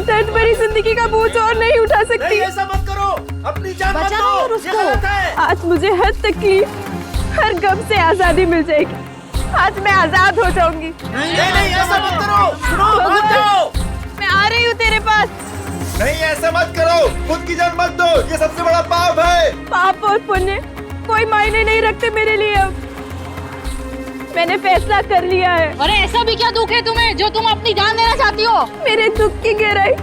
दर्द भरी जिंदगी का बोझ और नहीं उठा सकती। नहीं, ऐसा मत करो, अपनी जान मत दो, ये गलत है। आज मुझे हर तकलीफ, हर गम से आजादी मिल जाएगी। आज मैं आजाद हो जाऊंगी। नहीं, ऐसा मत करो, सुनो, मान जाओ। मैं आ रही हूँ तेरे पास। नहीं, ऐसा मत करो, खुद की जान मत दो, ये सबसे बड़ा पाप है। पाप और पुण्य कोई मायने नहीं रखते मेरे लिए। अब मैंने फैसला कर लिया है। अरे ऐसा भी क्या दुख है तुम्हें जो तुम अपनी जान देना चाहती हो? मेरे दुख की गहराई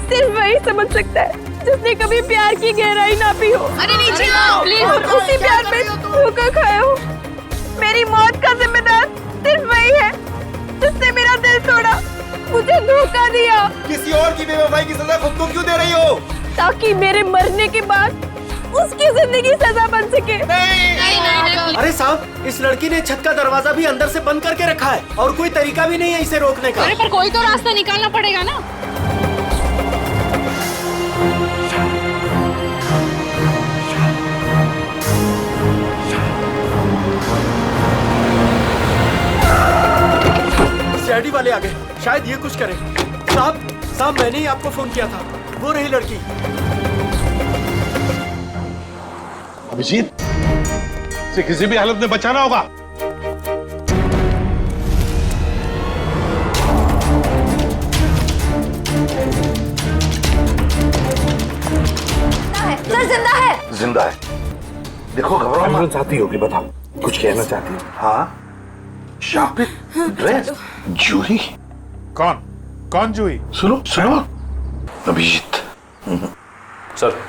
सिर्फ वही समझ सकता है जिसने कभी प्यार की गहराई ना पी हो। अरे नीचे आओ प्लीज। और उसी प्यार में धोखा खाया हो। मेरी मौत का जिम्मेदार सिर्फ वही है जिसने मेरा दिल तोड़ा, मुझे धोखा दिया। किसी और की बेवफाई की सजा खुद को क्यों दे रही हो? ताकि मेरे मरने के बाद उसकी जिंदगी सजा बन सके। नहीं। अरे साहब, इस लड़की ने छत का दरवाजा भी अंदर से बंद करके रखा है और कोई तरीका भी नहीं है इसे रोकने का। अरे पर कोई तो रास्ता निकालना पड़ेगा ना। सीआईडी वाले आ गए, शायद ये कुछ करें। साहब मैंने ही आपको फोन किया था, वो रही लड़की। अभिजीत से किसी भी हालत में बचाना होगा। सर जिंदा है। जिंदा है। देखो घबराओ, एम्बुलेंस आती होगी, बताओ कुछ कहना चाहती हो? हाँ, शापित ड्रेस जूही। कौन जूही? सुनो अभिजीत। सर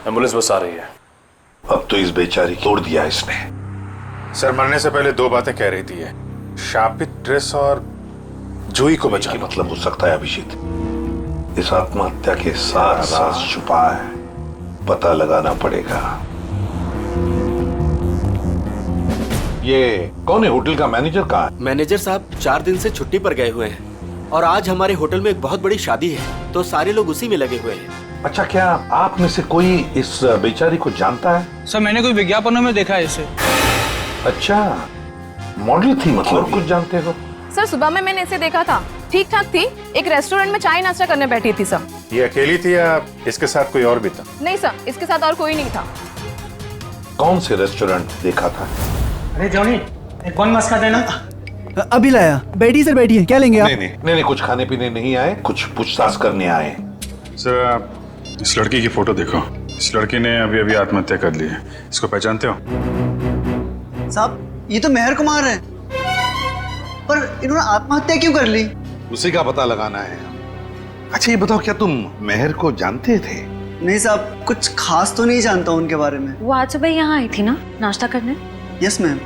एम्बुलेंस बस आ रही है। अब तो इस बेचारी तोड़ दिया इसने। सर मरने से पहले दो बातें कह रही थी ये, शापित ड्रेस और जूही को बचाना। मतलब हो सकता है अभिजीत, इस आत्महत्या के साथ राज छुपा है, पता लगाना पड़ेगा। ये कौन है? होटल का मैनेजर कहाँ है? मैनेजर साहब 4 दिन से छुट्टी पर गए हुए हैं और आज हमारे होटल में एक बहुत बड़ी शादी है, तो सारे लोग उसी में लगे हुए हैं। अच्छा, क्या आप में से कोई इस बेचारी को जानता है? सर मैंने कोई विज्ञापनों में देखा है इसे। अच्छा, मॉडल थी मतलब? और कुछ जानते हो? सर सुबह में मैंने इसे देखा था, ठीक ठाक थी। एक रेस्टोरेंट में चाय नाश्ता करने बैठी थी सर। ये अकेली थी या इसके साथ कोई और भी था? नहीं सर, इसके साथ और कोई नहीं था। कौन से रेस्टोरेंट देखा था? अरे जॉनी, कौन मस्का देना? अभी लाया। बैठिए सर, बैठिए। क्या लेंगे आप? नहीं, कुछ खाने पीने नहीं आए, कुछ पूछताछ करने आए। सर आप इस लड़की की फोटो देखो। इस लड़की ने अभी अभी आत्महत्या कर ली है। इसको पहचानते हो? साहब ये तो मेहर कुमार है, पर इन्होंने आत्महत्या क्यों कर ली? उसी का पता लगाना है। अच्छा ये बताओ, क्या तुम मेहर को जानते थे? नहीं साहब, कुछ खास तो नहीं जानता उनके बारे में। वो आज सुबह यहाँ आई थी ना नाश्ता करने? Yes ma'am.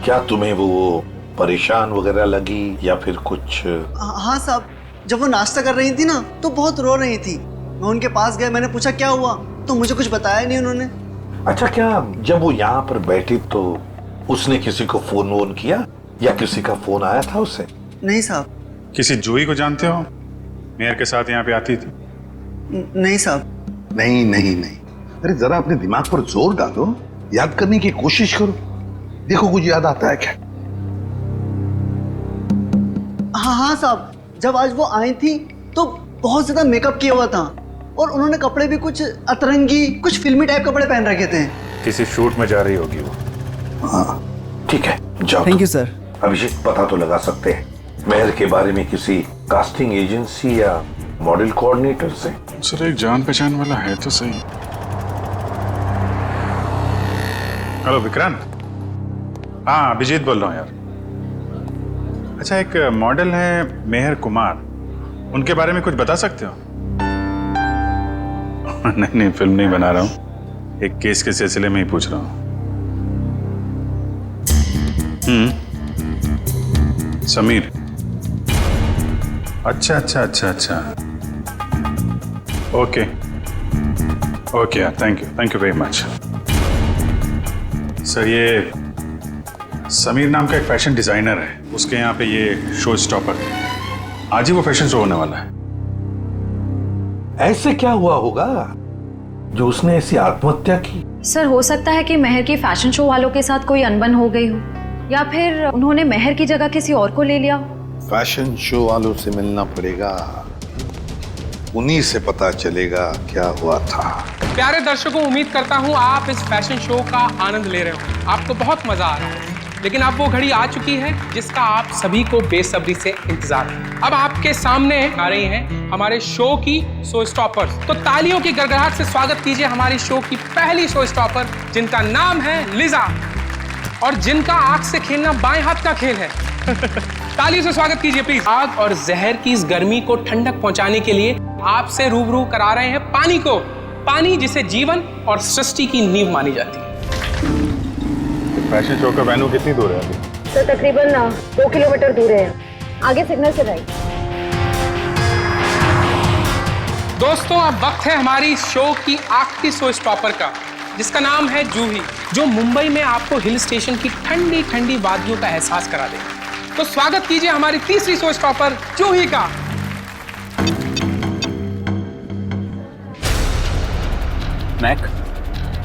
क्या तुम्हें वो परेशान वगैरह लगी या फिर कुछ? हाँ साहब, जब वो नाश्ता कर रही थी ना तो बहुत रो रही थी। मैं उनके पास गया, मैंने पूछा क्या हुआ, तो मुझे कुछ बताया नहीं उन्होंने। अच्छा, क्या जब वो यहाँ पर बैठी तो उसने किसी को फोन वोन किया या किसी का फोन आया था उससे? नहीं साहब। किसी जूही को जानते हो? मेहर के साथ यहाँ पे आती थी? नहीं साहब। नहीं। अरे जरा अपने दिमाग पर जोर डालो, याद करने की कोशिश करो, देखो कुछ याद आता है क्या? हाँ साहब, जब आज वो आई थी तो बहुत ज्यादा मेकअप किया हुआ था और उन्होंने कपड़े भी कुछ अतरंगी, कुछ फिल्मी टाइप कपड़े पहन रखे थे। किसी शूट में जा रही होगी वो। हाँ ठीक है, जाओ। Thank you sir. अभिषेक, पता तो लगा सकते हैं मेहर के बारे में किसी कास्टिंग एजेंसी या मॉडल कोऑर्डिनेटर से? सर एक जान पहचान वाला है तो सही। हेलो विक्रांत। हाँ अभिजीत बोल रहा हूँ यार। अच्छा एक मॉडल है मेहर कुमार, उनके बारे में कुछ बता सकते हो? नहीं फिल्म नहीं बना रहा हूँ, एक केस के सिलसिले में ही पूछ रहा हूँ। समीर। अच्छा। Okay thank you very much. Sir ये समीर नाम का एक फैशन डिजाइनर है, उसके यहाँ पे ये शो स्टॉपर है। आज ही वो फैशन शो होने वाला है। ऐसे क्या हुआ होगा जो उसने ऐसी आत्महत्या की? सर हो सकता है कि मेहर की फैशन शो वालों के साथ कोई अनबन हो गई हो, या फिर उन्होंने मेहर की जगह किसी और को ले लिया हो। फैशन शो वालों से मिलना पड़ेगा। उन्हीं से पता चलेगा क्या हुआ था। प्यारे दर्शकों, उम्मीद करता हूं आप इस फैशन शो का आनंद ले रहे हो, आपको बहुत मजा आ रहा है। लेकिन अब वो घड़ी आ चुकी है जिसका आप सभी को बेसब्री से इंतजार है। अब आपके सामने आ रही हैं हमारे शो की शो स्टॉपर्स। तो तालियों की गड़गड़ाहट से स्वागत कीजिए हमारी शो की पहली शो स्टॉपर, जिनका नाम है लिजा और जिनका आग से खेलना बाएं हाथ का खेल है। तालियों से स्वागत कीजिए प्लीज। आग और जहर की इस गर्मी को ठंडक पहुंचाने के लिए आपसे रूबरू करा रहे हैं पानी को, पानी जिसे जीवन और सृष्टि की नींव मानी जाती है। फैशन शो का वेन्यू कितनी दूर है अभी? सर तकरीबन 2 किलोमीटर दूर है, आगे सिग्नल से राइट। दोस्तों, अब वक्त है हमारी शो की आखिरी शो स्टॉपर का, जिसका नाम है जूही, जो मुंबई में आपको हिल स्टेशन की ठंडी ठंडी वादियों का एहसास करा देगी। तो स्वागत कीजिए हमारी तीसरी शो स्टॉपर जूही का। मैक,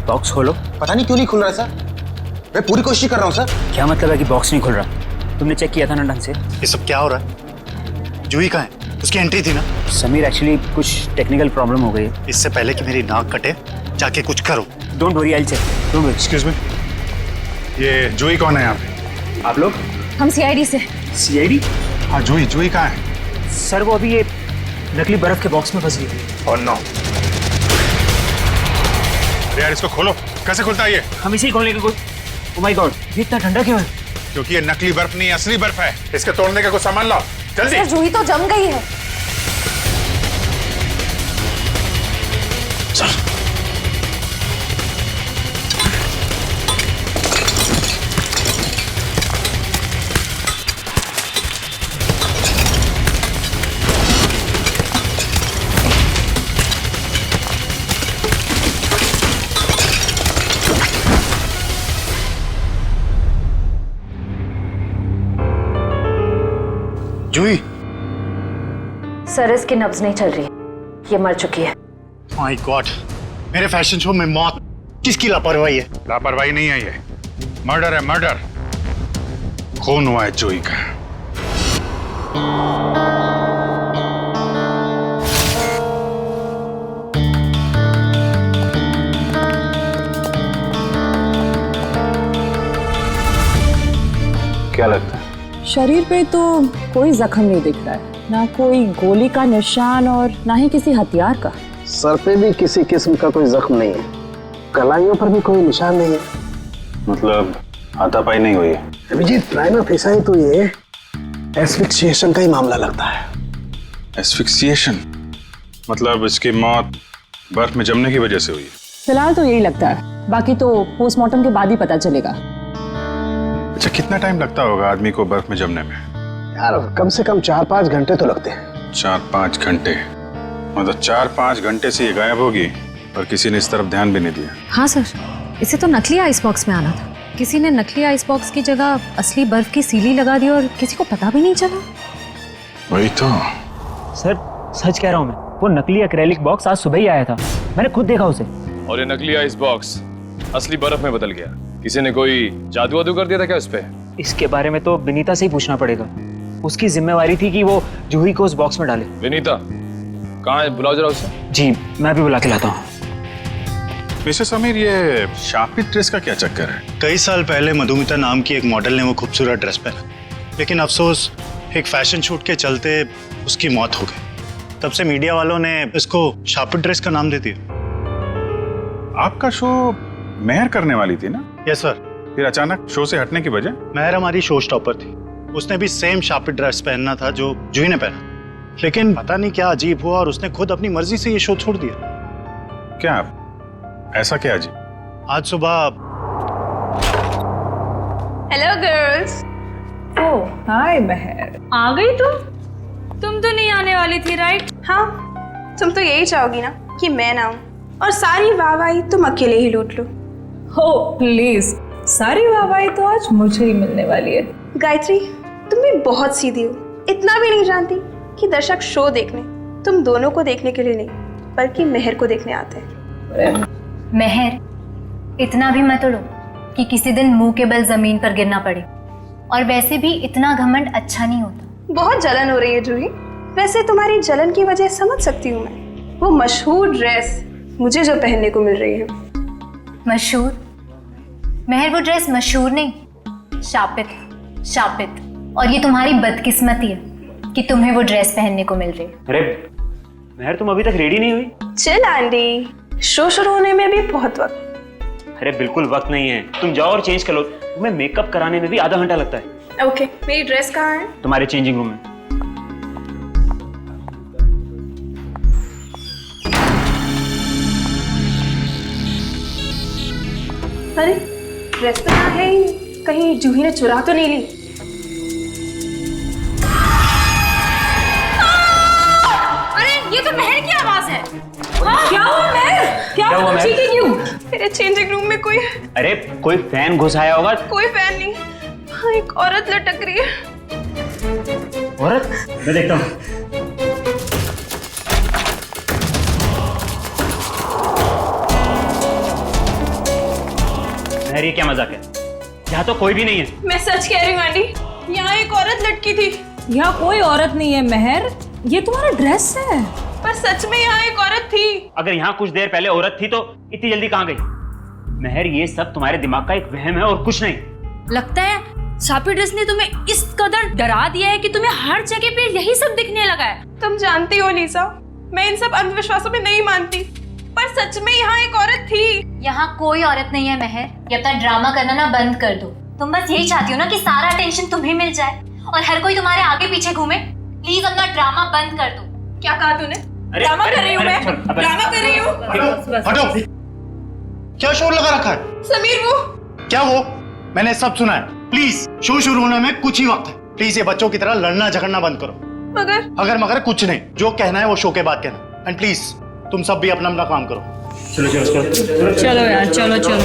बॉक्स खोलो। पता नहीं क्यों नहीं खुल रहा सर, मैं पूरी कोशिश कर रहा हूँ सर। क्या मतलब है कि बॉक्स नहीं खुल रहा? तुमने चेक किया था ना ढंग से? ये सब क्या हो रहा है? जूही कहाँ है? उसकी एंट्री थी ना। समीर, एक्चुअली कुछ टेक्निकल प्रॉब्लम हो गई है। इससे पहले कि मेरी नाक कटे, जाके कुछ करो। Don't worry, I will check. Don't worry. Excuse me, ये जूही कौन है यहाँ पे? आप लोग? हम सीआईडी से। सीआईडी? हाँ, जूही कहाँ है? सर वो अभी ये नकली बर्फ के बॉक्स में फंस गई थी। और नो यार, इसको खोलो। कैसे खुलता है ये? हम इसी खोलने की कोई। ओह माय गॉड, ये इतना ठंडा क्यों है? क्योंकि ये नकली बर्फ नहीं, असली बर्फ है। इसके तोड़ने का कुछ सामान लाओ जल्दी। जूही तो जम गई है। जूही, सर इसकी नब्ज नहीं चल रही, ये मर चुकी है। माय गॉड, मेरे फैशन शो में मौत। किसकी लापरवाही है? लापरवाही नहीं है, ये मर्डर है, मर्डर। खून हुआ है जूही का। क्या लगता है? शरीर पे तो कोई जख्म नहीं दिख रहा है, ना कोई गोली का निशान और ना ही किसी हथियार का। सर पे भी किसी किस्म का कोई जख्म नहीं है, कलाइयों पर भी कोई निशान नहीं है। मतलब हाथापाई नहीं हुई है? अभिजीत, प्राइमा फेसाई तो ये एस्फिक्सिएशन का ही मामला लगता है। एस्फिक्सिएशन? मतलब इसकी मौत बर्फ में जमने की वजह से हुई है? फिलहाल तो यही लगता है, बाकी तो पोस्टमार्टम के बाद ही पता चलेगा। अच्छा, कितना टाइम लगता होगा आदमी को बर्फ में जमने में? यार कम से कम 4-5 घंटे तो लगते हैं। 4-5 घंटे? मतलब 4-5 घंटे से ये गायब होगी और किसी ने इस तरफ ध्यान भी नहीं दिया। हाँ सर, इसे तो नकली आइस बॉक्स में आना था। किसी ने नकली आइस बॉक्स की जगह असली बर्फ की सीली लगा दी और किसी को पता भी नहीं चला। वही तो। सर सच कह रहा हूँ मैं, वो नकली एक्रेलिक बॉक्स आज सुबह ही आया था, मैंने खुद देखा उसे। और ये नकली आइस बॉक्स असली बर्फ में बदल गया। किसी ने कोई जादू वादू कर दिया था क्या उस पे? इसके बारे में तो विनीता से ही पूछना पड़ेगा। उसकी जिम्मेवारी थी कि वो जूही को उस बॉक्स में डाले। विनीता कहाँ है? बुलाओ जरा उसे। जी, मैं भी बुला के लाता हूँ। मिस्टर समीर, ये शापित ड्रेस का क्या चक्कर है? कई साल पहले मधुमिता नाम की एक मॉडल ने वो खूबसूरत ड्रेस पहना, लेकिन अफसोस एक फैशन शूट के चलते उसकी मौत हो गई। तब से मीडिया वालों ने इसको शापित ड्रेस का नाम दे दिया। आपका शो मेहर करने वाली थी ना? Yes sir. फिर अचानक शो से हटने की वजह? मेहर हमारी शो स्टॉपर थी, उसने भी सेम शापित ड्रेस पहनना था जो जूही ने पहना, लेकिन पता नहीं क्या अजीब हुआ और उसने खुद अपनी मर्जी से ये शो छोड़ दिया। क्या ऐसा क्या अजीब? आज सुबह। Hello girls. ओह हाय मेहर, आ गई तुम तो नहीं आने वाली थी राइट? हाँ, तुम तो यही चाहोगी ना कि मैं ना आऊं और सारी वाहवाही तुम अकेले ही लूट लो। हो प्लीज, सारी वाहवाही तो आज मुझे ही मिलने वाली है। गायत्री, तुम भी बहुत सीधी हो, इतना भी नहीं जानती कि दर्शक शो देखने तुम दोनों को देखने के लिए नहीं बल्कि मेहर को देखने आते हैं। मेहर, इतना भी मत उड़ो कि किसी दिन मुंह के बल जमीन पर गिरना पड़े। और वैसे भी इतना घमंड अच्छा नहीं होता। बहुत जलन हो रही है जूही। वैसे तुम्हारी जलन की वजह समझ सकती हूँ मैं, वो मशहूर ड्रेस मुझे जो पहनने को मिल रही है। मशहूर? महर, वो ड्रेस मशहूर नहीं, शापित। शापित। और ये तुम्हारी बदकिस्मती है कि तुम्हें वो ड्रेस पहनने को मिल रही है। अरे महर, तुम अभी तक रेडी नहीं हुई? चल आंटी, शो शुरू होने में भी बहुत वक्त। अरे बिल्कुल वक्त नहीं है, तुम जाओ और चेंज कर लो। तुम्हें मेकअप कराने में भी आधा घंटा लगता है। ओके, मेरी ड्रेस कहाँ है? तुम्हारे चेंजिंग रूम में। अरे ड्रेस तो यहाँ है ही, कहीं जूही ने चुरा तो नहीं ली? अरे ये तो महर की आवाज है। क्या हुआ महर? क्या हुआ महर? चीखी क्यों? मेरे चेंजिंग रूम में कोई अरे कोई फैन घुस आया होगा। कोई फैन नहीं, हाँ एक औरत लटक रही है। औरत? मैं देखता हूँ। महर, ये क्या मजाक है? यहाँ तो कोई भी नहीं है। मैं सच कह रही हूँ आंटी, यहाँ एक औरत लटकी थी। यहाँ कोई औरत नहीं है महर, ये तुम्हारा ड्रेस है। पर सच में यहाँ एक औरत थी। अगर यहाँ कुछ देर पहले औरत थी तो इतनी जल्दी कहाँ गई? महर, ये सब तुम्हारे दिमाग का एक वहम है और कुछ नहीं। लगता है शापित ड्रेस ने तुम्हें इस कदर डरा दिया है कि तुम्हें हर जगह पे यही सब दिखने लगा है। तुम जानती हो लीसा, मैं इन सब अंधविश्वासों में नहीं मानती, पर सच में यहाँ एक औरत थी। यहाँ कोई औरत नहीं है महर, ये अपना ड्रामा करना ना बंद कर दो। तुम बस यही चाहती हो ना कि सारा अटेंशन तुम्हें मिल जाए और हर कोई तुम्हारे आगे पीछे घूमे। प्लीज अपना ड्रामा बंद कर दो। क्या कहा तूने? ड्रामा कर रही हूँ मैं, ड्रामा कर रही हूँ। हटो! क्या शोर लगा रखा है? समीर वो क्या वो? मैंने सब सुना है। प्लीज, शो शुरू होने में कुछ ही वक्त है। प्लीज ये बच्चों की तरह लड़ना झगड़ना बंद करो। मगर मगर कुछ नहीं, जो कहना है वो शो के बाद कहना। एंड प्लीज तुम सब भी अपना अपना काम करो। चलो चलो चलो चलो यार, चलो चलो।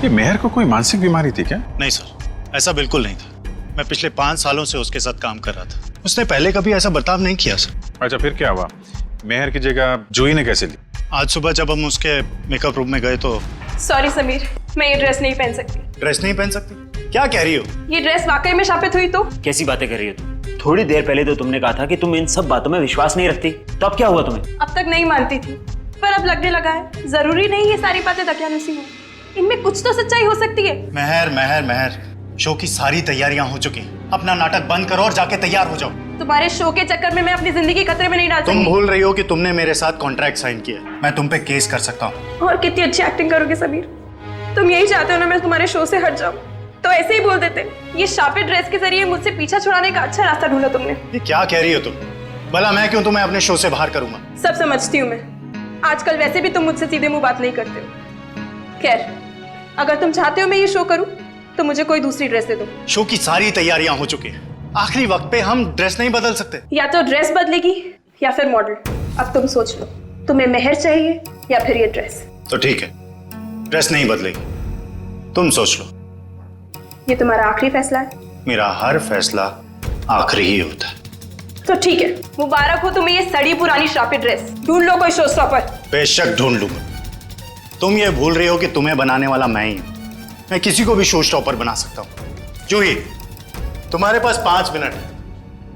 ये मेहर को कोई मानसिक बीमारी थी क्या? नहीं सर, ऐसा बिल्कुल नहीं था। मैं पिछले 5 सालों से उसके साथ काम कर रहा था। उसने पहले कभी ऐसा बर्ताव नहीं किया सर। अच्छा, फिर क्या हुआ? मेहर की जगह जूही ने कैसे ली? आज सुबह जब हम उसके मेकअप रूम में गए तो। सॉरी समीर, मैं ये ड्रेस नहीं पहन सकती। ड्रेस नहीं पहन सकती? क्या कह रही हो? ये ड्रेस वाकई में शापित हुई तो? कैसी बातें कर रही हो तुम? थोड़ी देर पहले तो तुमने कहा था कि तुम इन सब बातों में विश्वास नहीं रखती, तो अब क्या हुआ तुम्हें? अब तक नहीं मानती थी, पर अब लगने लगा है। जरूरी नहीं ये सारी बातें दकियानुसी हो, इनमें कुछ तो सच्चाई हो सकती है। महर महर महर, शो की सारी तैयारियां हो चुकी हैं। अपना नाटक बंद करो और जाके तैयार हो जाओ। तुम्हारे शो के चक्कर में मैं अपनी जिंदगी खतरे में नहीं डाल सकती। तुम भूल रही हो कि तुमने मेरे साथ कॉन्ट्रैक्ट साइन किया है। मैं तुम पे केस कर सकता हूँ। और कितनी अच्छी एक्टिंग करोगे समीर। तुम यही चाहते हो ना मैं तुम्हारे शो से हट जाऊं, तो ऐसे ही बोल देते। ये शापित ड्रेस के जरिए मुझसे पीछा छुड़ाने का अच्छा रास्ता ढूंढा तुमने। ये क्या कह रही हो तुम? भला मैं क्यों तुम्हें अपने शो से बाहर करूंगा? सब समझती हूँ मैं। आजकल वैसे भी तुम मुझसे सीधे मुंह बात नहीं करते हो। खैर, अगर तुम चाहते हो मैं ये शो करूं, तो मुझे कोई दूसरी ड्रेस दे दो। शो की सारी तैयारियां हो चुकी हैं। आखिरी वक्त पे हम ड्रेस नहीं बदल सकते। या तो ड्रेस बदलेगी या फिर मॉडल। अब तुम सोच लो, तुम्हें मेहर चाहिए या फिर ये ड्रेस? तो ठीक है, ड्रेस नहीं बदलेगी, तुम सोच लो। ये तुम्हारा आखिरी फैसला है? मेरा हर फैसला आखिरी ही होता है। तो ठीक है, मुबारक हो तुम्हें ये सड़ी पुरानी शापित ड्रेस। ढूंढ लो कोई शो स्टॉपर। बेशक ढूंढ लूंगा। तुम ये भूल रही हो कि तुम्हें बनाने वाला मैं ही हूं। मैं किसी को भी शो स्टॉपर बना सकता हूं। जूही, तुम्हारे पास 5 मिनट है।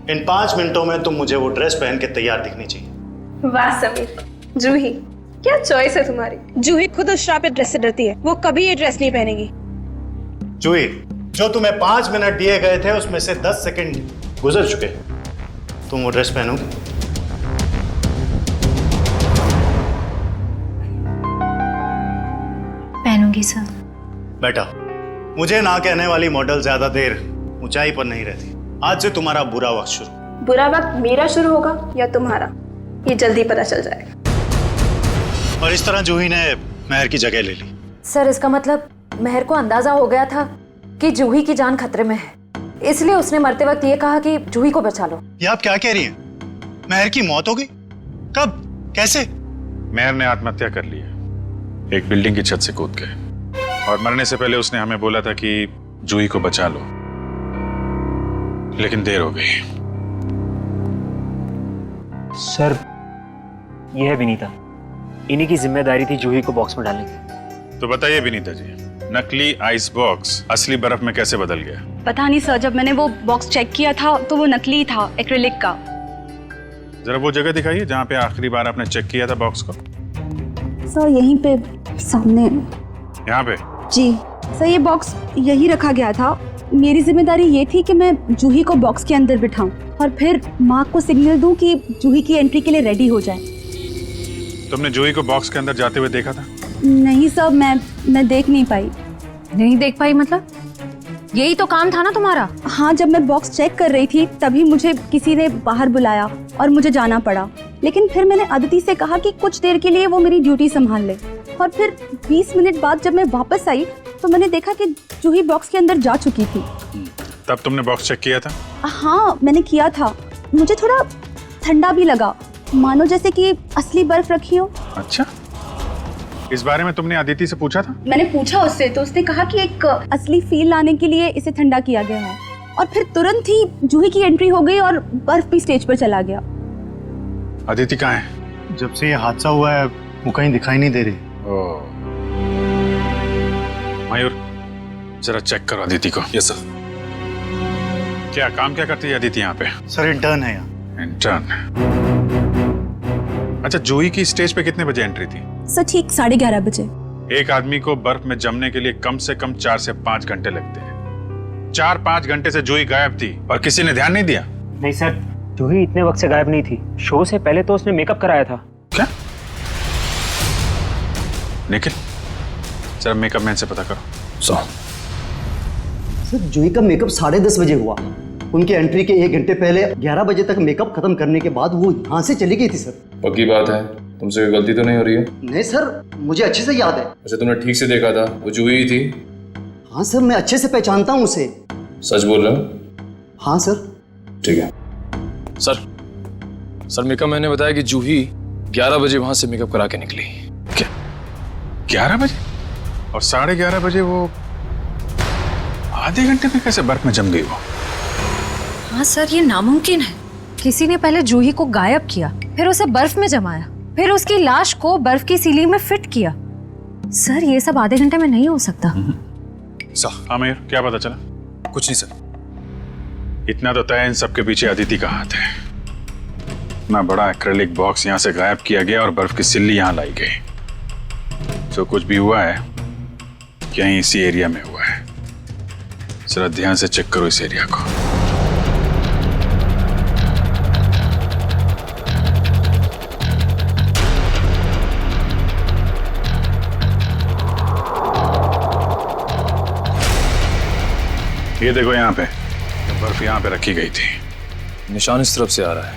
इन 5 मिनटों में तुम मुझे वो ड्रेस पहन के तैयार दिखनी चाहिए। वाह समीर, जूही क्या चॉइस है तुम्हारी। जूही खुद उस शापित ड्रेस से डरती है, वो कभी ये ड्रेस नहीं पहनेगी। जूही, जो तुम्हें 5 मिनट दिए गए थे उसमें से 10 सेकंड गुजर चुके। तुम वो ड्रेस पहनोगे? पहनूंगी सर। बेटा, मुझे ना कहने वाली मॉडल ज्यादा देर ऊंचाई पर नहीं रहती। आज से तुम्हारा बुरा वक्त शुरू। बुरा वक्त मेरा शुरू होगा या तुम्हारा, ये जल्दी पता चल जाएगा। और इस तरह जूही ने महर की जगह ले ली। सर, इसका मतलब महर को अंदाजा हो गया था कि जूही की जान खतरे में है, इसलिए उसने मरते वक्त ये कहा कि जूही को बचा लो। ये आप क्या कह रही हैं? महर की मौत हो गई? कब? कैसे? महर ने आत्महत्या कर ली है, एक बिल्डिंग की छत से कूद के। और मरने से पहले उसने हमें बोला था कि जूही को बचा लो, लेकिन देर हो गई। सर, ये है विनीता। इन्हीं की जिम्मेदारी थी जूही को बॉक्स में डालने की। तो बताइए विनीता जी, नकली आइस बॉक्स असली बर्फ में कैसे बदल गया? पता नहीं सर, जब मैंने वो बॉक्स चेक किया था तो वो नकली था, एक्रिलिक का। जरा वो जगह दिखाइए जहाँ पे आखिरी बार आपने चेक किया था बॉक्स को। सर यहीं पे सामने। यहाँ पे? जी सर, ये बॉक्स यही रखा गया था। मेरी जिम्मेदारी ये थी कि मैं जूही को बॉक्स के अंदर बिठाऊं और फिर माँ को सिग्नल दूं कि जूही की एंट्री के लिए रेडी हो जाए। तुमने जूही को बॉक्स के अंदर जाते हुए देखा था? नहीं सर, मैं देख नहीं पाई। नहीं देख पाई मतलब? यही तो काम था ना तुम्हारा। हाँ, जब मैं बॉक्स चेक कर रही थी तभी मुझे किसी ने बाहर बुलाया और मुझे जाना पड़ा। लेकिन फिर मैंने अदिति से कहा कि कुछ देर के लिए वो मेरी ड्यूटी संभाल ले, और फिर 20 मिनट बाद जब मैं वापस आई तो मैंने देखा कि जूही बॉक्स के अंदर जा चुकी थी। तब तुमने बॉक्स चेक किया था? हाँ मैंने किया था। मुझे थोड़ा ठंडा भी लगा, मानो जैसे कि असली बर्फ रखी हो। अच्छा, इस बारे में तुमने अदिति से पूछा था? मैंने पूछा उससे तो उसने कहा कि एक असली फील लाने के लिए इसे ठंडा किया गया है, और फिर तुरंत ही जूही की एंट्री हो गई और बर्फ भी स्टेज पर चला गया। अदिति कहाँ है? जब से ये हादसा हुआ है वो कहीं दिखाई नहीं दे रही। मयूर, जरा चेक करो अदिति को। Yes sir. क्या काम क्या करती है अदिति यहाँ पे? सर इंटर्न है यहाँ। इंटर्न? अच्छा, जूही की स्टेज पे कितने बजे एंट्री थी? सर ठीक 11:30 बजे। एक आदमी को बर्फ में जमने के लिए कम से कम 4 से 5 घंटे लगते हैं। 4-5 घंटे से जूही गायब थी और किसी ने ध्यान नहीं दिया? नहीं सर, जूही इतने वक्त से गायब नहीं थी। शो से पहले तो उसने मेकअप कराया था। क्या? निखिल, जरा मेकअप मैन से पता करो। सर जूही का मेकअप 10:30 बजे हुआ। उनकी एंट्री के 1 घंटे पहले 11 बजे तक मेकअप खत्म करने के बाद वो यहाँ से चली गई थी सर। पक्की बात है? तुमसे कोई गलती तो नहीं हो रही है? नहीं सर, मुझे अच्छे से याद है। अच्छा, तुमने ठीक से देखा था? वो जूही ही थी? हाँ सर, मैं अच्छे से पहचानता हूँ उसे। सच बोल रहे हो? हाँ सर। ठीक है। सर मेकअप मैंने बताया कि जूही 11 बजे वहां से मेकअप करा के निकली। क्या 11 बजे? और 11:30 बजे वो आधे घंटे में कैसे बर्फ में जम गई वो? हाँ सर, ये नामुमकिन है। किसी ने पहले जूही को गायब किया, फिर उसे बर्फ में जमाया, फिर उसकी लाश को बर्फ की सीलिंग में फिट किया। सर ये सब आधे घंटे में नहीं हो सकता। हाँ मयूर, क्या पता चला? कुछ नहीं सर। इतना तो तय इन सबके पीछे अदिति का हाथ है। इतना बड़ा एक्रिलिक बॉक्स यहाँ से गायब किया गया और बर्फ की सिल्ली यहाँ लाई गई। जो कुछ भी हुआ है यहीं इसी एरिया में हुआ है। जरा ध्यान से चेक करो इस एरिया को। ये देखो यहाँ पे, बर्फ यहाँ पे रखी गई थी। निशान इस तरफ से आ रहा है।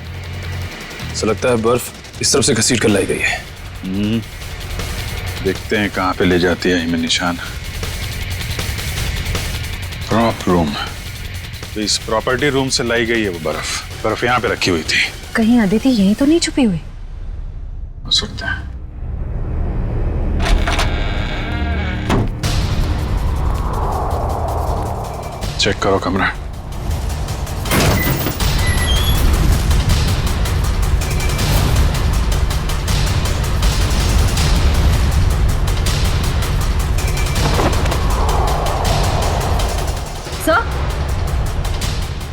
ऐसा लगता है बर्फ इस तरफ से घसीट कर लाई गई है। देखते हैं कहाँ पे ले जाती है इनमें निशान। प्रॉप रूम, तो इस प्रॉपर्टी रूम से लाई गई है वो बर्फ यहाँ पे रखी हुई थी। कहीं अदिति यहीं तो नहीं छुपी हुई? हो सकता है। चेक करो कमरा।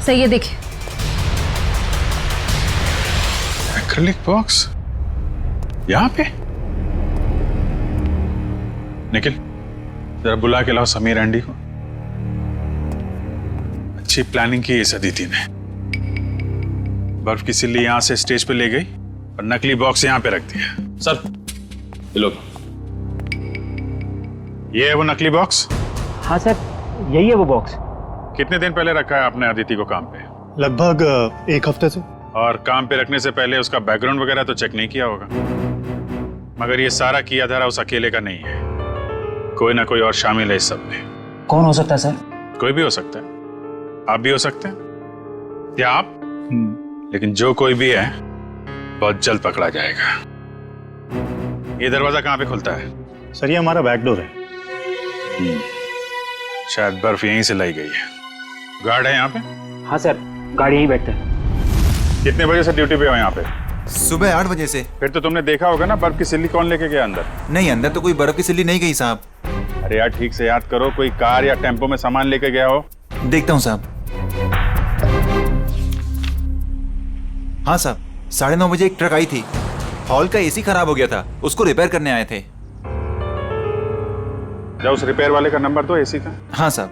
सर ये देखिए, एक्रिलिक बॉक्स यहाँ पे। निखिल, जरा बुला के लाओ समीर एंडी को। अच्छी प्लानिंग की इस अदिति ने। बर्फ की सिल्ली यहां से स्टेज पे ले गई और नकली बॉक्स यहां पे रख दिया। सर ये लो। ये है वो नकली बॉक्स? हाँ सर, यही है वो बॉक्स। कितने दिन पहले रखा है आपने अदिति को काम पे? लगभग 1 हफ्ते से। और काम पे रखने से पहले उसका बैकग्राउंड वगैरह तो चेक नहीं किया होगा? मगर ये सारा किया धरा उस अकेले का नहीं है, कोई ना कोई और शामिल है इस सब में। कौन हो सकता है सर? कोई भी हो सकता है, आप भी हो सकते हैं, या आप। लेकिन जो कोई भी है बहुत जल्द पकड़ा जाएगा। ये दरवाजा कहाँ पे खुलता है? सर ये हमारा बैक डोर है। शायद बर्फ यहीं से लाई गई है। गार्ड है यहाँ पे? हाँ सर, गाड़ी यहीं बैठता है। कितने बजे से ड्यूटी पे हो यहाँ पे? सुबह 8 बजे से। फिर तो तुमने देखा होगा ना बर्फ की सिल्ली कौन लेके गया अंदर? नहीं, अंदर तो कोई बर्फ की सिल्ली नहीं गई साहब। अरे यार ठीक से याद करो, कोई कार या टेम्पो में सामान लेके गया हो देखता हूँ साहब। हाँ साहब, 9:30 बजे एक ट्रक आई थी। हॉल का एसी खराब हो गया था, उसको रिपेयर करने आए थे। जाओ उस रिपेयर वाले का नंबर दो एसी का। हाँ साहब,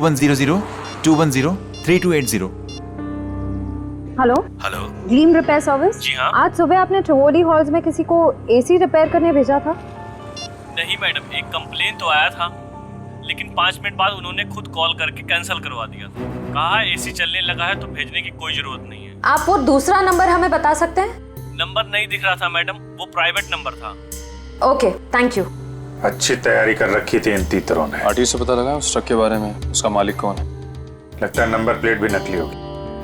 100-210-3280। Hello hello. Gleam repair service. जी हाँ। आज सुबह आपने टिवोली हॉल्स में किसी को एसी रिपेयर करने भेजा था। नहीं मैडम, एक कंप्लेन तो आया था, लेकिन 5 मिनट बाद उन्होंने खुद कॉल करके कैंसिल करवा दिया था। कहा एसी चलने लगा है तो भेजने की कोई जरूरत नहीं है। आप वो दूसरा नंबर हमें बता सकते हैं? नंबर नहीं दिख रहा था मैडम, वो प्राइवेट नंबर था। Okay, thank you. अच्छी तैयारी कर रखी थी इन तीतरों ने। आरटीओ से पता लगा उस ट्रक के बारे में, उसका मालिक कौन है? लगता है नंबर प्लेट भी नकली होगी,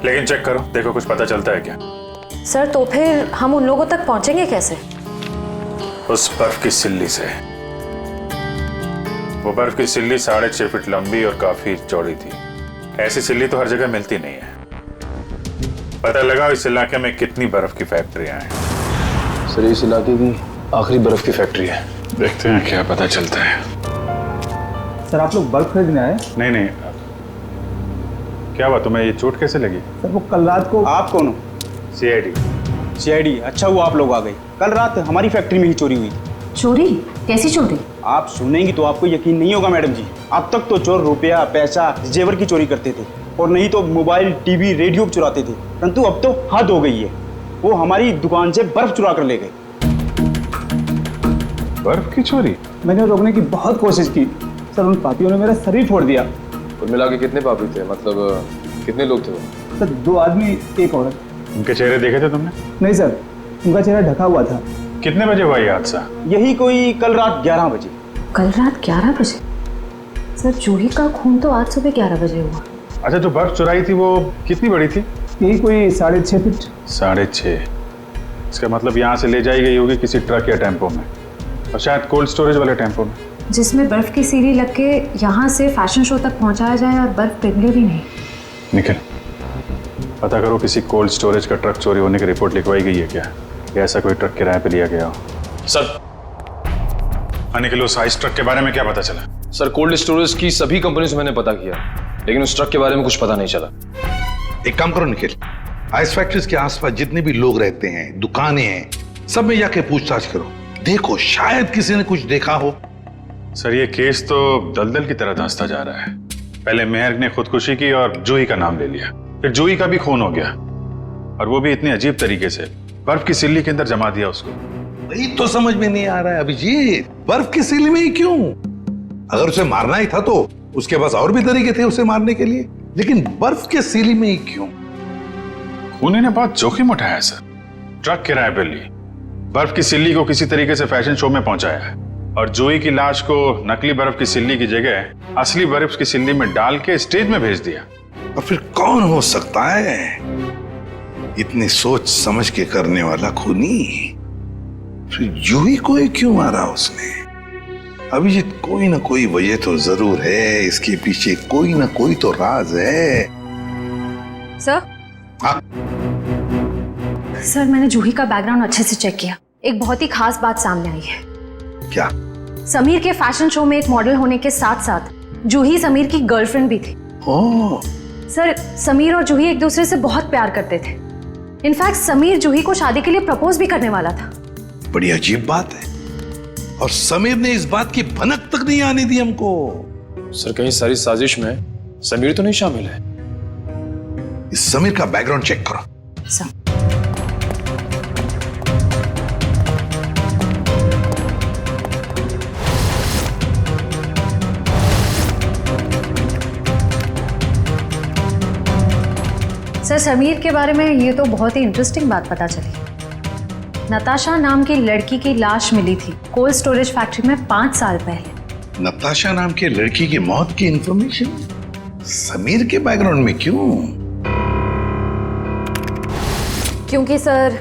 लेकिन चेक करो, देखो कुछ पता चलता है क्या। सर तो फिर हम उन लोगों तक पहुंचेंगे कैसे? उस बर्फ की सिल्ली से। वो बर्फ की सिल्ली 6.5 फीट लंबी और काफी चौड़ी थी। ऐसी सिल्ली तो हर जगह मिलती नहीं है। पता लगा इस इलाके में कितनी बर्फ की फैक्ट्रियां हैं। सर इस इलाके की आखिरी बर्फ की फैक्ट्री है। देखते हैं क्या पता चलता है। सर आप लोग बल्ब खरीदने आए? नहीं, क्या हुआ तुम्हें? ये चोट कैसे लगी? सर वो कल रात को। आप कौन हो? सीआईडी। अच्छा हुआ आप लोग आ गए। कल रात हमारी फैक्ट्री में ही चोरी हुई। चोरी? कैसी चोरी? आप सुनेंगी तो आपको यकीन नहीं होगा मैडम जी। अब तक तो चोर रुपया, पैसा, जेवर की चोरी करते थे, और नहीं तो मोबाइल, टीवी, रेडियो चुराते थे, परंतु अब तो हद हो गई है। वो हमारी दुकान से बर्फ चुरा कर ले गए। बर्फ की चोरी? मैंने रोकने की बहुत कोशिश की सर, उन पापियों ने मेरा शरीर फोड़ दिया। कुल मिला के कितने पापी थे? मतलब कितने लोग थे वो? सर 2 आदमी, 1 औरत। उनके चेहरे देखे थे तुमने? नहीं सर, उनका चेहरा ढका हुआ था। कितने बजे हुआ ये हादसा? यही कोई कल रात 11 बजे। कल रात 11 बजे? सर जूही का खून तो आज सुबह 11 बजे हुआ। अच्छा, जो बर्फ चुराई थी वो कितनी बड़ी थी? यही कोई 6.5 फीट। 6.5? इसका मतलब यहाँ से ले जाई गई होगी किसी ट्रक या टेम्पो में, और शायद कोल्ड स्टोरेज वाले टेम्पो में, जिसमें बर्फ की सीढ़ी लग के यहाँ से फैशन शो तक पहुँचाया जाए और बर्फ पिघले भी नहीं। निखिल, पता करो किसी कोल्ड स्टोरेज का ट्रक चोरी होने की रिपोर्ट लिखवाई गई है क्या, या ऐसा कोई ट्रक किराए पे लिया गया हो? सर। हाँ निखिल, उस आइस ट्रक के बारे में क्या पता चला? सर कोल्ड स्टोरेज की सभी कंपनी से मैंने पता किया, लेकिन उस ट्रक के बारे में कुछ पता नहीं चला। एक काम करो निखिल, आइस फैक्ट्रीज के आसपास जितने भी लोग रहते हैं, दुकानें हैं, सब में जाके पूछताछ करो। देखो शायद किसी ने कुछ देखा हो। सर ये केस तो दलदल की तरह धंसता जा रहा है। पहले मेहर ने खुदकुशी की और जूही का नाम ले लिया, फिर जूही का भी खून हो गया, और वो भी इतनी अजीब तरीके से। बर्फ की सिल्ली के अंदर जमा दिया उसको। वही तो समझ में नहीं आ रहा है अभिजीत, बर्फ की सिल्ली में ही क्यों? अगर उसे मारना ही था तो उसके पास और भी तरीके थे उसे मारने के लिए, लेकिन बर्फ के सिल्ली में ही क्यों? खूनी ने बहुत जोखिम उठाया सर। ट्रक किराए पर ली, बर्फ की सिल्ली को किसी तरीके से फैशन शो में पहुंचाया, और जूही की लाश को नकली बर्फ की सिल्ली की जगह असली बर्फ की सिल्ली में डाल के स्टेज में भेज दिया। और फिर कौन हो सकता है इतनी सोच समझ के करने वाला खूनी? फिर जूही को ही क्यों मारा उसने? अभिजीत, कोई ना कोई वजह तो जरूर है, इसके पीछे कोई ना कोई तो राज है। सर। हाँ? सर मैंने जूही का बैकग्राउंड अच्छे से चेक किया। एक बहुत ही खास बात सामने आई है। क्या? समीर के फैशन शो में एक मॉडल होने के साथ साथ जूही समीर की गर्लफ्रेंड भी थी। ओह। सर समीर और जूही एक दूसरे से बहुत प्यार करते थे। इनफैक्ट समीर जूही को शादी के लिए प्रपोज भी करने वाला था। बड़ी अजीब बात है, और समीर ने इस बात की भनक तक नहीं आने दी हमको। सर कहीं सारी साजिश में समीर तो नहीं शामिल है? इस समीर का बैकग्राउंड चेक करो। सर। सर समीर के बारे में ये तो बहुत ही इंटरेस्टिंग बात पता चली। नताशा नाम की लड़की की लाश मिली थी कोल्ड स्टोरेज फैक्ट्री में 5 साल पहले। नताशा नाम के लड़की की मौत की इंफॉर्मेशन समीर के बैकग्राउंड में क्यों? क्योंकि सर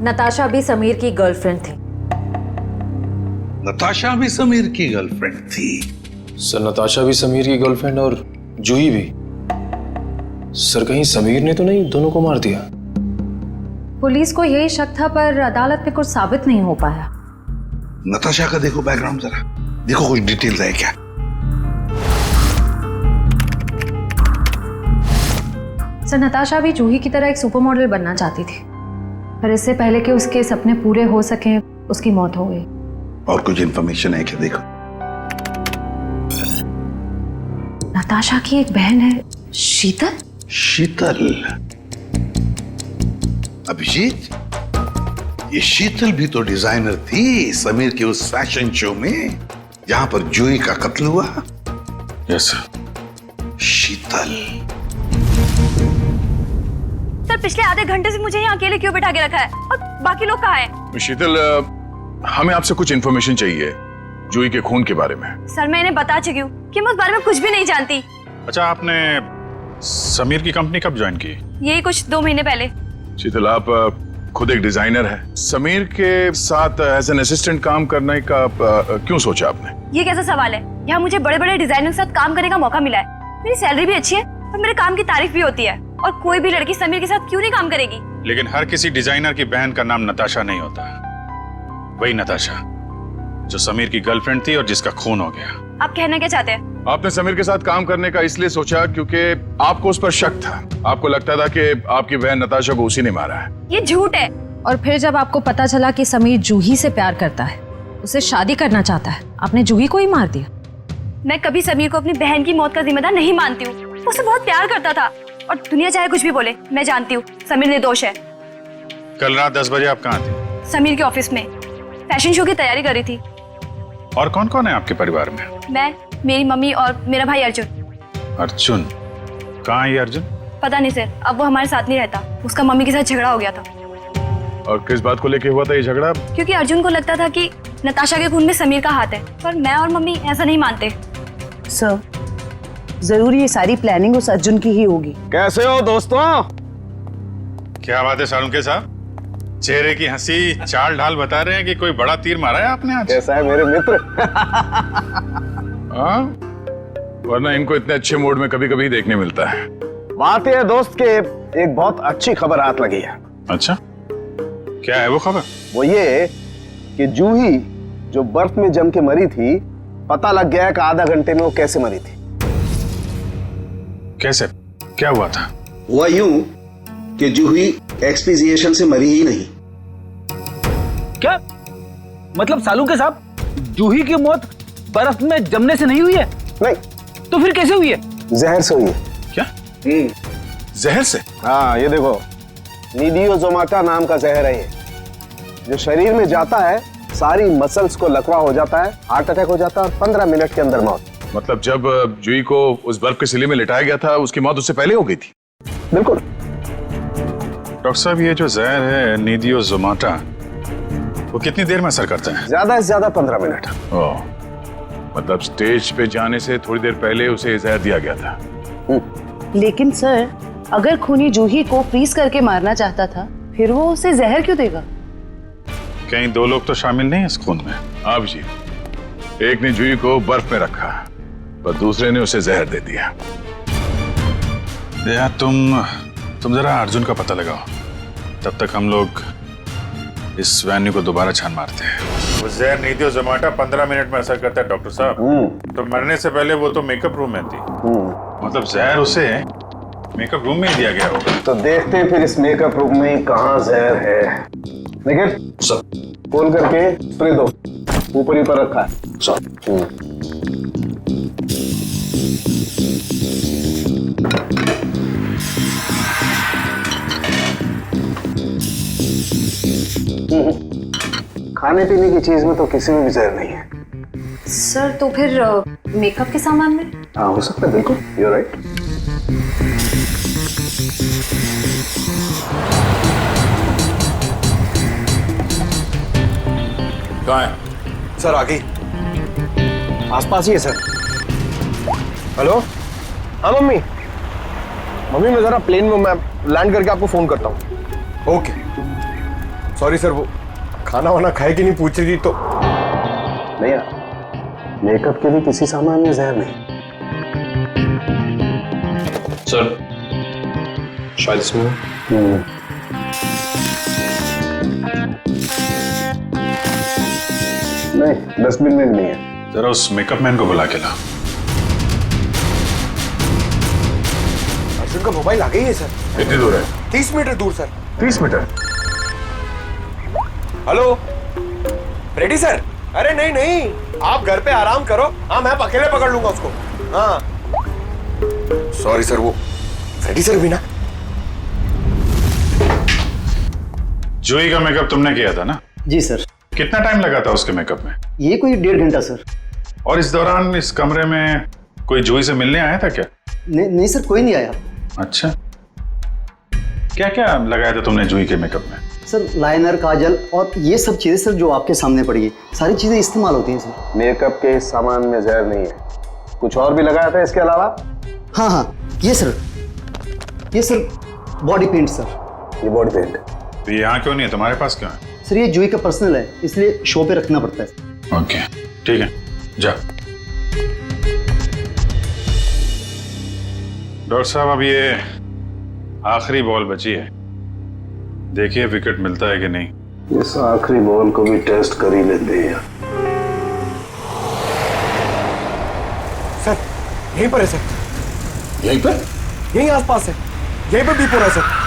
नताशा भी समीर की गर्लफ्रेंड थी। नताशा भी समीर की गर्लफ्रेंड थी? सर नताशा भी समीर की गर्लफ्रेंड और जूही भी। सर कहीं समीर ने तो नहीं दोनों को मार दिया? पुलिस को यही शक था, पर अदालत में कुछ साबित नहीं हो पाया। नताशा का देखो बैकग्राउंड जरा, देखो कुछ डिटेल्स है क्या? सर नताशा भी जूही की तरह एक सुपर मॉडल बनना चाहती थी, पर इससे पहले कि उसके सपने पूरे हो सकें उसकी मौत हो गई। और कुछ इन्फॉर्मेशन है क्या? देखो, नताशा की एक बहन है शीतल। शीतल? अभिजीत, ये शीतल भी तो डिजाइनर थी समीर के उस फैशन शो में जहां पर जूही का कत्ल हुआ। यस शीतल। सर पिछले आधे घंटे से मुझे यहाँ अकेले क्यों बिठा के रखा है और बाकी लोग कहाँ हैं? शीतल, हमें आपसे कुछ इन्फॉर्मेशन चाहिए जूही के खून के बारे में। सर मैं इन्हें बता चुकी हूँ कि मैं उस बारे में कुछ भी नहीं जानती। अच्छा, आपने समीर की कंपनी कब ज्वाइन की? यही कुछ 2 महीने पहले। शीतल, आप खुद एक डिजाइनर है, समीर के साथ एज एन असिस्टेंट काम करने का क्यों सोचा आपने? ये कैसा सवाल है? यहाँ मुझे बड़े बड़े डिजाइनर के साथ काम करने का मौका मिला है, मेरी सैलरी भी अच्छी है और मेरे काम की तारीफ भी होती है, और कोई भी लड़की समीर के साथ क्यों नहीं काम करेगी? लेकिन हर किसी डिजाइनर की बहन का नाम नताशा नहीं होता। वही नताशा जो समीर की गर्लफ्रेंड थी और जिसका खून हो गया। आप कहना क्या चाहते हैं? आपने समीर के साथ काम करने का इसलिए सोचा क्योंकि आपको उस पर शक था। आपको लगता था कि आपकी बहन नताशा को उसी ने मारा है। ये झूठ है। और फिर जब आपको पता चला कि समीर जूही से प्यार करता है, उसे शादी करना चाहता है, आपने जूही को ही मार दिया। मैं कभी समीर को अपनी बहन की मौत का जिम्मेदार नहीं मानती हूँ। वो उसे बहुत प्यार करता था, और दुनिया चाहे कुछ भी बोले, मैं जानती हूँ समीर निर्दोष है। कल रात 10 बजे आप कहाँ थे? समीर के ऑफिस में फैशन शो की तैयारी कर रही थी। और कौन कौन है आपके परिवार में? मैं, मेरी मम्मी और मेरा भाई अर्जुन। अर्जुन? कहाँ है ये अर्जुन? पता नहीं सर, अब वो हमारे साथ नहीं रहता। उसका मम्मी के साथ झगड़ा हो गया था। और किस बात को लेके हुआ था ये झगड़ा? क्योंकि अर्जुन को लगता था कि नताशा के खून में समीर का हाथ है, पर मैं और मम्मी ऐसा नहीं मानते। सर, जरूर ये सारी प्लानिंग उस अर्जुन की ही होगी। कैसे हो दोस्तों? क्या बात है सालुंके साहब, चेहरे की हंसी चाल ढाल बता रहे हैं कि कोई बड़ा तीर मारा है आपने आज। कैसा है मेरे मित्र? हाँ, वरना इनको इतने अच्छे मूड में कभी कभी देखने मिलता है। बात यह है दोस्त के एक बहुत अच्छी खबर हाथ लगी है। अच्छा, क्या है वो खबर? वो ये कि जूही जो बर्फ में जम के मरी थी, पता लग गया कि आधा घंटे में वो कैसे मरी थी। कैसे? क्या हुआ था? हुआ यूं कि जूही एक्सपीजिएशन से मरी ही नहीं। क्या मतलब सालुंके साहब, जूही की मौत बर्फ में जमने से नहीं हुई है? नहीं। तो फिर कैसे हुई है? जहर से हुई है। क्या? जहर से? हाँ, ये देखो, नीडियोजोमाटा नाम का जहर है ये, जो शरीर में जाता है सारी मसल्स को लकवा हो जाता है, हार्ट अटैक हो जाता है और 15 मिनट के अंदर मौत। मतलब जब जूही को उस बर्फ के सिले में लिटाया गया था, उसकी मौत उससे पहले हो गई थी? बिल्कुल। डॉक्टर साहब, ये जो जहर है नीडियोजोमाटा, वो कितनी देर में असर करता है? ज्यादा से ज्यादा 15 मिनट। ओह, मतलब स्टेज पे जाने से थोड़ी देर पहले उसे जहर दिया गया था। लेकिन सर, अगर खूनी जूही को फ्रीज करके मारना चाहता था, फिर वो उसे जहर क्यों देगा? कहीं 2 लोग तो शामिल नहीं है इस खून में? आप जी, एक ने जूही को बर्फ में रखा, पर दूसरे ने उसे जहर दे दिया। यार तुम जरा अर्जुन का पता लगाओ, तब तक हम लोग इस वेन्यू को दोबारा छान मारते हैं। वो जहर नीडियोजोमाटा 15 मिनट में असर करता है डॉक्टर साहब। तो मरने से पहले वो तो मेकअप रूम में थी, मतलब जहर उसे मेकअप रूम में ही दिया गया होगा। तो देखते हैं फिर इस मेकअप रूम में कहाँ जहर है। लेकिन खोल करके स्प्रे दो, ऊपर ही पर रखा है। खाने पीने की चीज में तो किसी में भी जहर नहीं है। सर तो फिर मेकअप के सामान में? हाँ, हो सकता है, बिल्कुल, यू राइट। कहाँ है? सर आगे आसपास ही है सर। हेलो? हाँ मम्मी, मैं जरा प्लेन में मैं लैंड करके आपको फोन करता हूँ। ओके। सॉरी सर, वो खाना वाना खाए कि नहीं पूछ रही थी तो। नहीं यार, मेकअप के भी किसी सामान में जहर नहीं। सर शायद इसमें। नहीं, डस्टबिन में नहीं है। जरा उस मेकअप मैन को बुला के ला। अर्जुन का मोबाइल आ गई है सर। कितनी दूर है? 30 मीटर दूर sir. 30 metre? Hello ready sir? अरे नहीं नहीं, आप घर पे आराम करो। हाँ मैं अकेले पकड़ लूंगा उसको। हाँ सॉरी सर, वो रेडी सर भी ना। जूही का मेकअप तुमने किया था ना? जी सर। कितना टाइम लगा था उसके मेकअप में? ये कोई 1.5 घंटा सर। और इस दौरान इस कमरे में कोई जूही से मिलने आया था क्या? नहीं सर, कोई नहीं आया। अच्छा, क्या क्या लगाया था तुमने जूही के मेकअप में? सर लाइनर, काजल और ये सब चीजें सर जो आपके सामने पड़ी है, सारी चीजें इस्तेमाल होती हैं सर। मेकअप के इस सामान में जहर नहीं है। कुछ और भी लगाया था इसके अलावा? हाँ ये सर बॉडी पेंट सर। ये बॉडी पेंट तो ये यहाँ क्यों नहीं है, तुम्हारे पास क्यों है? सर ये जूही का पर्सनल है, इसलिए शो पे रखना पड़ता है। ओके ठीक है, जा। डॉक्टर साहब, अब ये आखिरी बॉल बची है, देखिए विकेट मिलता है कि नहीं। इस आखिरी बॉल को भी टेस्ट कर ही लेते हैं। सर यहीं पर है सर। यहीं पर? यहीं आसपास है, यहीं पर बीप हो रहा है सर।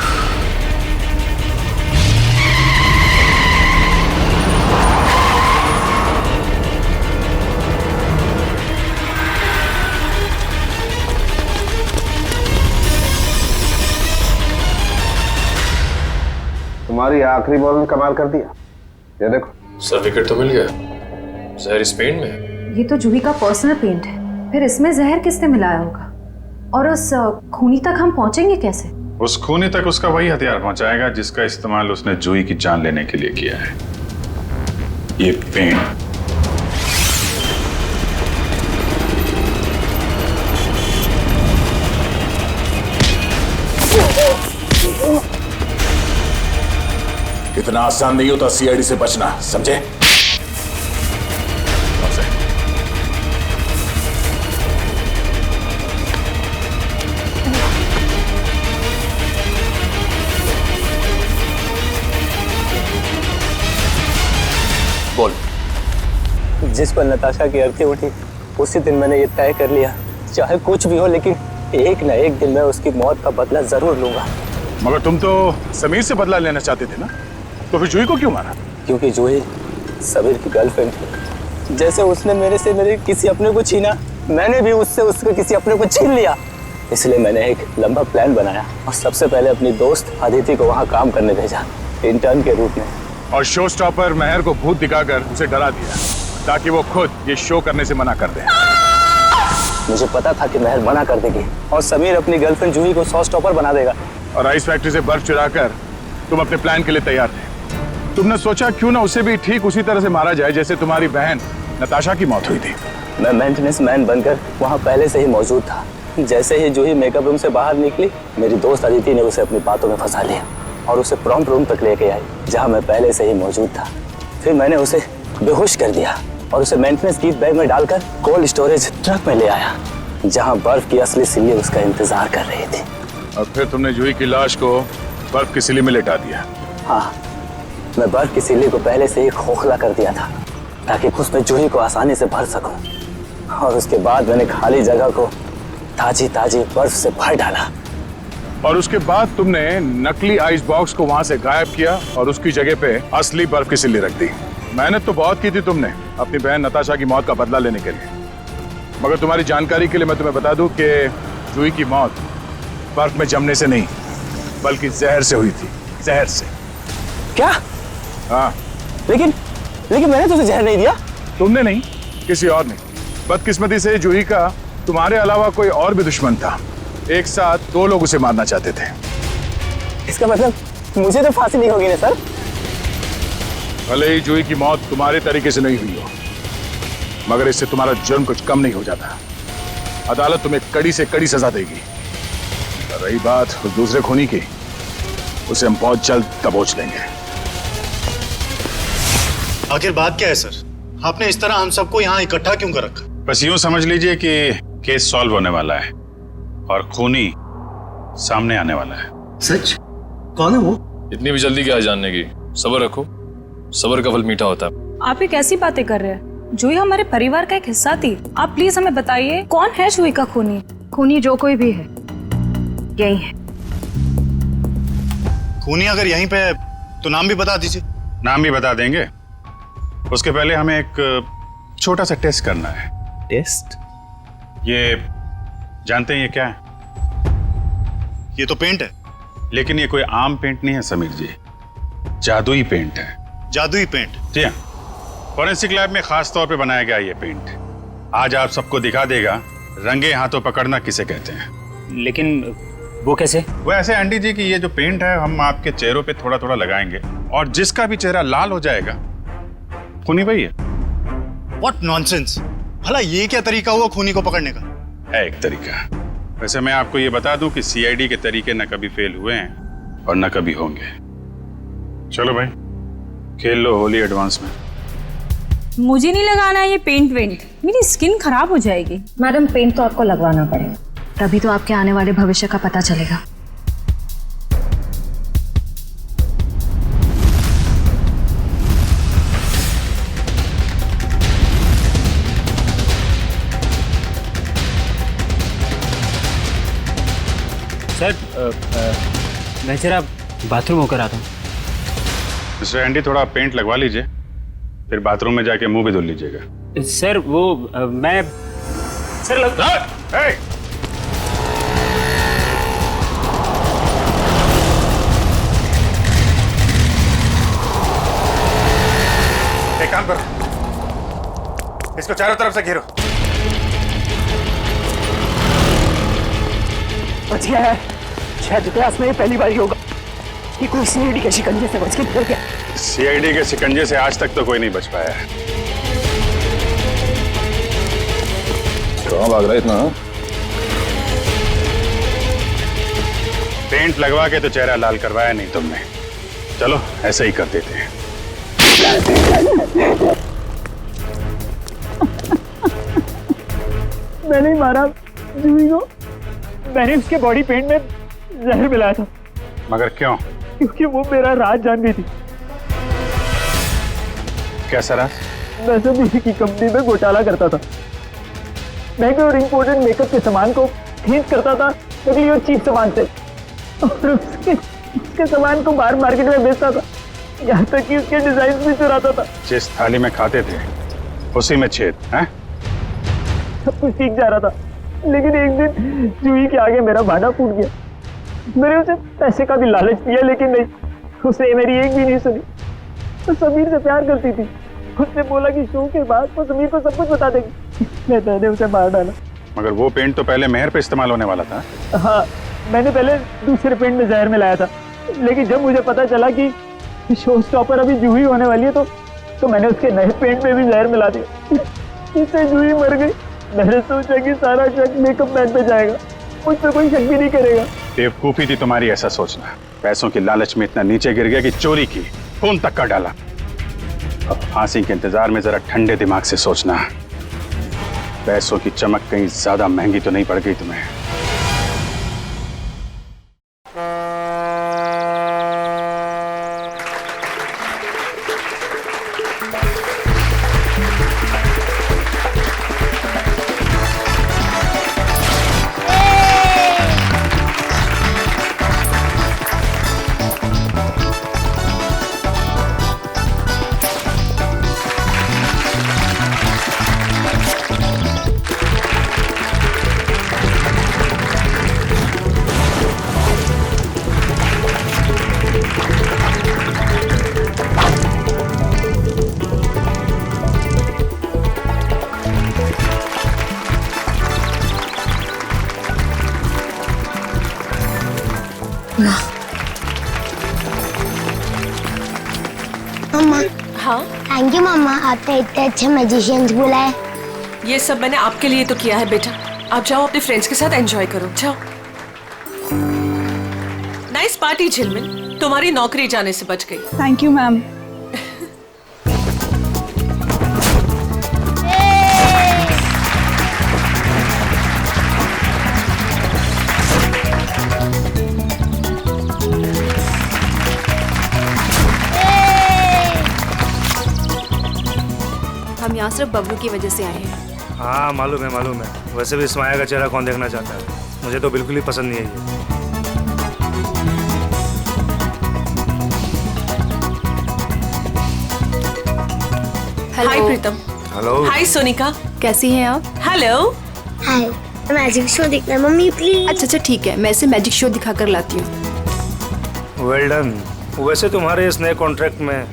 तुम्हारी आखिरी बॉल ने कमाल कर दिया। ये देखो सर, विकेट तो मिल गया। जहर इस पेंट में है। ये तो जूही का पर्सनल पेंट है, फिर इसमें जहर किसने मिलाया होगा? और उस खूनी तक हम पहुंचेंगे कैसे? उस खूनी तक उसका वही हथियार पहुंचाएगा जिसका इस्तेमाल उसने जूही की जान लेने के लिए किया है, ये पेंट। इतना आसान नहीं होता सीआईडी से बचना, समझे? बोल। जिस पर नताशा की अर्थी उठी उसी दिन मैंने ये तय कर लिया, चाहे कुछ भी हो लेकिन एक न एक दिन मैं उसकी मौत का बदला जरूर लूंगा। मगर तुम तो समीर से बदला लेना चाहते थे ना, तो फिर जूही को क्यों मारा? क्योंकि जूही समीर की गर्लफ्रेंड थी। जैसे उसने मेरे से मेरे किसी अपने को छीना, मैंने भी उससे उसके किसी अपने को छीन लिया। इसलिए मैंने एक लंबा प्लान बनाया और सबसे पहले अपनी दोस्त अदिति को वहाँ काम करने भेजा, इंटर्न के रूप में। और शो स्टॉपर मेहर को भूत दिखाकर उसे डरा दिया ताकि वो खुद ये शो करने से मना कर दे। मुझे पता था कि मेहर मना कर देगी और समीर अपनी गर्लफ्रेंड जूही को शो स्टॉपर बना देगा। और आइस फैक्ट्री से बर्फ चुराकर तुम अपने प्लान के लिए तैयार थे। तुमने सोचा क्यों ना उसे भी ठीक उसी तरह से मारा जाए जैसे तुम्हारी बहन नताशा की मौत हुई थी। मैं मेंटेनेंस मैन बनकर वहाँ पहले से ही मौजूद था। जैसे ही जूही मेकअप रूम से बाहर निकली, मेरी दोस्त अदिति ने उसे अपनी बातों में फंसा लिया और उसे प्रॉम्प्ट रूम तक लेके आई जहाँ मैं पहले से ही मौजूद था। फिर मैंने उसे बेहोश कर दिया और उसे मेंटेनेंस गिफ्ट बैग में डालकर कोल्ड स्टोरेज ट्रक में ले आया जहाँ बर्फ की असली सिल्ली उसका इंतजार कर रही थी। और फिर तुमने जूही की लाश को बर्फ की सिल्ली में लेटा दिया। हाँ, मैं बर्फ की सिल्ली को पहले से ही खोखला कर दिया था ताकि उसमें जूही को आसानी से भर सकूं। और उसके बाद मैंने खाली जगह को ताजी ताजी बर्फ से भर डाला। और उसके बाद तुमने नकली आइस बॉक्स को वहां से गायब किया और उसकी जगह पे असली बर्फ की सिल्ली रख दी। मेहनत तो बहुत की थी तुमने अपनी बहन नताशा की मौत का बदला लेने के लिए, मगर तुम्हारी जानकारी के लिए मैं तुम्हें बता दूं कि जूही की मौत बर्फ में जमने से नहीं बल्कि जहर से हुई थी। जहर से। क्या? हाँ। लेकिन मैंने तो उसे जहर नहीं दिया। तुमने नहीं, किसी और ने। बदकिस्मती से जूही का तुम्हारे अलावा कोई और भी दुश्मन था। एक साथ दो लोग उसे मारना चाहते थे। इसका मतलब मुझे तो फांसी नहीं होगी ना सर? भले ही जूही की मौत तुम्हारे तरीके से नहीं हुई हो, मगर इससे तुम्हारा जुर्म कुछ कम नहीं हो जाता। अदालत तुम्हें कड़ी से कड़ी सजा देगी। रही बात उस दूसरे खूनी की, उसे हम बहुत जल्द दबोच लेंगे। आखिर बात क्या है सर? आपने इस तरह हम सबको यहाँ इकट्ठा क्यों कर रखा? बस यूं समझ लीजिए कि केस सॉल्व होने वाला है और खूनी सामने आने वाला है। सच? कौन है वो? इतनी भी जल्दी क्या है जानने की? सब्र रखो, सब्र का फल मीठा होता है। आप ये कैसी बातें कर रहे हैं? जूही हमारे परिवार का एक हिस्सा थी। आप प्लीज हमें बताइए कौन है जूही का खूनी? खूनी जो कोई भी है, यही है। खूनी अगर यहीं पे है तो नाम भी बता दीजिए। नाम भी बता देंगे, उसके पहले हमें एक छोटा सा टेस्ट करना है। टेस्ट? ये जानते हैं ये क्या है? ये तो पेंट है। लेकिन ये कोई आम पेंट नहीं है समीर जी, जादुई पेंट है। जादुई पेंट? जी हाँ, फॉरेंसिक लैब में खास तौर पे बनाया गया ये पेंट। आज आप सबको दिखा देगा रंगे हाथों पकड़ना किसे कहते हैं। लेकिन वो कैसे? वो ऐसे आंटी जी कि ये जो पेंट है हम आपके चेहरों पे थोड़ा थोड़ा लगाएंगे और जिसका भी चेहरा लाल हो जाएगा खूनी वही है। What nonsense! भला ये क्या तरीका हुआ खूनी को पकड़ने का? है एक तरीका। वैसे मैं आपको ये बता दूं कि सीआईडी के तरीके न कभी फेल हुए हैं और न कभी होंगे। चलो भाई खेल लो होली एडवांस में। मुझे नहीं लगाना है ये पेंट वेंट, मेरी स्किन खराब हो जाएगी। मैडम पेंट तो आपको लगवाना पड़ेगा, तभी तो आपके आने वाले भविष्य का पता चलेगा। सर मैं जरा बाथरूम होकर आता हूँ। मिस्टर एंडी थोड़ा पेंट लगवा लीजिए, फिर बाथरूम में जाके मुंह भी धुल लीजिएगा। सर वो मैं सर एक काम करो, इसको चारों तरफ से घेरो। बच गया है। शायद इतिहास में ये पहली बार ही होगा कि कोई सीआईडी के शिकंजे से बच के निकल गया। सीआईडी के शिकंजे से आज तक तो कोई नहीं बच पाया है। कहाँ भाग रहा है इतना? पेंट लगवा के तो चेहरा लाल करवाया नहीं तुमने। चलो ऐसे ही कर देते हैं। मैंने ही मारा जूही को। मैंने उसके बॉडी पेंट में जहर मिलाया था। मगर क्यों? क्योंकि वो मेरा राज जान गई थी। कैसा राज? मैं सभी की कंपनी में घोटाला करता था। महंगे और इम्पोर्टेंट मेकअप के सामान को खींच करता था नकली और चीप सामान से, और उसके सामान को बाहर मार्केट में बेचता था, यहाँ तक कि उसके डिजाइन भी चुराता था। जिस थाली में खाते थे उसी में छेद है? सब कुछ ठीक जा रहा था, लेकिन एक दिन जूही के आगे मेरा भांडा फूट गया। मैंने उसे पैसे का भी लालच दिया, लेकिन नहीं, उसने मेरी एक भी नहीं सुनी। तो समीर से प्यार करती थी, उसने बोला कि शो के बाद वो समीर को सब कुछ बता देगी। मैंने उसे मार डाला। मगर वो पेंट तो पहले मेहर पे इस्तेमाल होने वाला था। हाँ, मैंने पहले दूसरे पेंट में जहर मिलाया था, लेकिन जब मुझे पता चला कि शो स्टॉपर अभी जूही होने वाली है तो मैंने उसके नए पेंट में भी जहर मिला दिया। इससे जूही मर गई। मैंने सोचा कि सारा शक मेकअप मैन पे जाएगा, मुझ पे कोई शक भी नहीं करेगा। बेवकूफी थी तुम्हारी ऐसा सोचना। पैसों की लालच में इतना नीचे गिर गया कि चोरी की, खून तक कर डाला। अब फांसी के इंतजार में जरा ठंडे दिमाग से सोचना। पैसों की चमक कहीं ज्यादा महंगी तो नहीं पड़ गई तुम्हें? मम्मा। हाँ थैंक यू मम्मा, आपने इतने अच्छे मैजिशियंस बुलाए। ये सब मैंने आपके लिए तो किया है बेटा। आप जाओ अपने फ्रेंड्स के साथ एंजॉय करो, जाओ। नाइस पार्टी झिलमिल, तुम्हारी नौकरी जाने से बच गई। Thank you ma'am. हम यहाँ सिर्फ बबलू की वजह से आए हैं। हाँ मालूम है। वैसे भी इस माया का चेहरा कौन देखना चाहता है? मुझे तो बिल्कुल ही पसंद नहीं है ये। हाय प्रीतम। हेलो। हाय सोनिका। कैसी हैं आप? हेलो। हाय, मैजिक शो देखना है मम्मी प्लीज। अच्छा ठीक है, मैं इसे मैजिक शो दिखा कर लाती हूँ। Well done. वैसे तुम्हारे इस नए कॉन्ट्रैक्ट में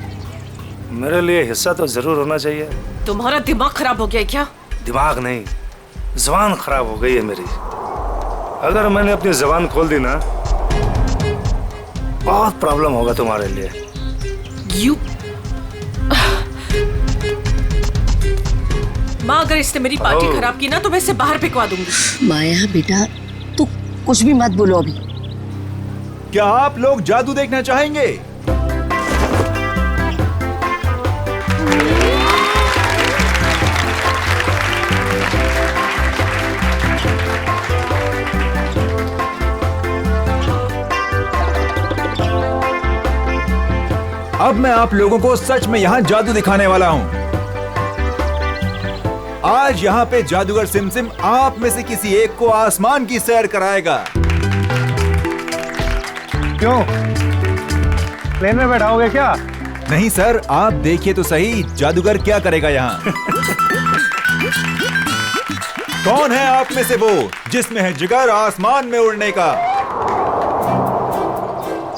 मेरे लिए हिस्सा तो जरूर होना चाहिए। तुम्हारा दिमाग खराब हो गया है क्या? दिमाग नहीं, जुबान खराब हो गई है मेरी। अगर मैंने अपनी जुबान खोल दी ना, बहुत प्रॉब्लम होगा तुम्हारे लिए। यू माँ, अगर इसने मेरी पार्टी खराब की ना तो मैं इसे बाहर फेंकवा दूंगी। माया बेटा, तू कुछ भी मत बोलो अभी। क्या आप लोग जादू देखना चाहेंगे? अब मैं आप लोगों को सच में यहाँ जादू दिखाने वाला हूँ। आज यहाँ पे जादूगर सिमसिम आप में से किसी एक को आसमान की सैर कराएगा। क्यों? प्लेन में बैठाओगे क्या? नहीं सर, आप देखिए तो सही जादूगर क्या करेगा यहाँ। कौन है आप में से वो जिसमें है जिगर आसमान में उड़ने का?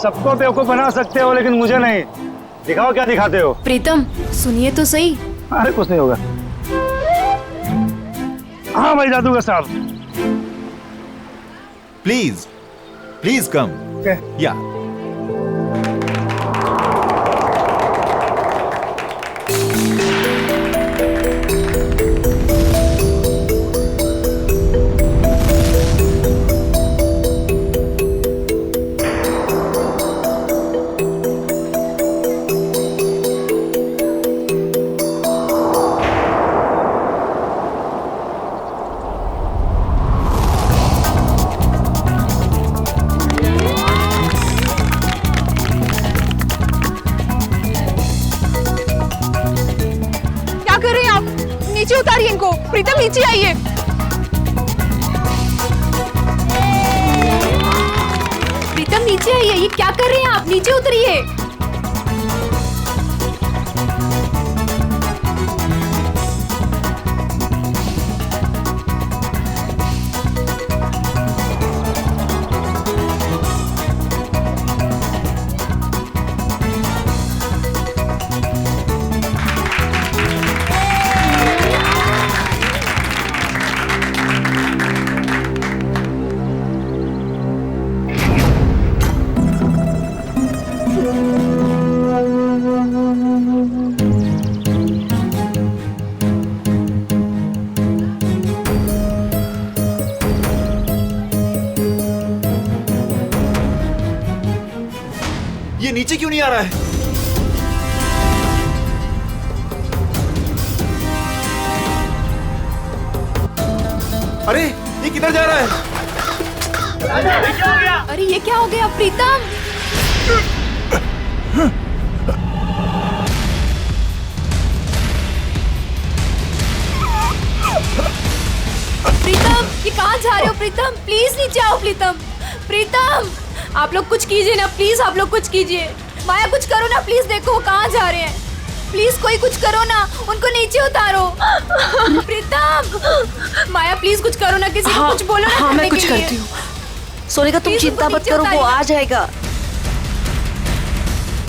सबको बेवकूफ बना सकते हो लेकिन मुझे नहीं। दिखाओ क्या दिखाते हो। प्रीतम सुनिए तो सही। अरे कुछ नहीं होगा। हाँ भाई जादूगर साहब, प्लीज प्लीज कम। या नीचे उतारिए इनको। प्रीतम नीचे आइए। प्रीतम नीचे आइए, ये क्या कर रहे हैं आप? नीचे उतरिए। ये नीचे क्यों नहीं आ रहा है? अरे ये किधर जा रहा है? अरे ये क्या हो गया प्रीतम? प्रीतम ये कहाँ जा रहे हो? प्रीतम प्लीज नीचे आओ। प्रीतम प्रीतम आप लोग कुछ कीजिए ना प्लीज। आप लोग कुछ कीजिए। माया कुछ करो ना प्लीज। देखो वो कहाँ जा रहे हैं। प्लीज कोई कुछ करो ना, उनको नीचे उतारो। प्रीतम माया प्लीज कुछ करो ना, किसी को कुछ बोलो ना। हाँ मैं कुछ करती हूँ। सोनिका तुम चिंता मत करो, वो आ जाएगा।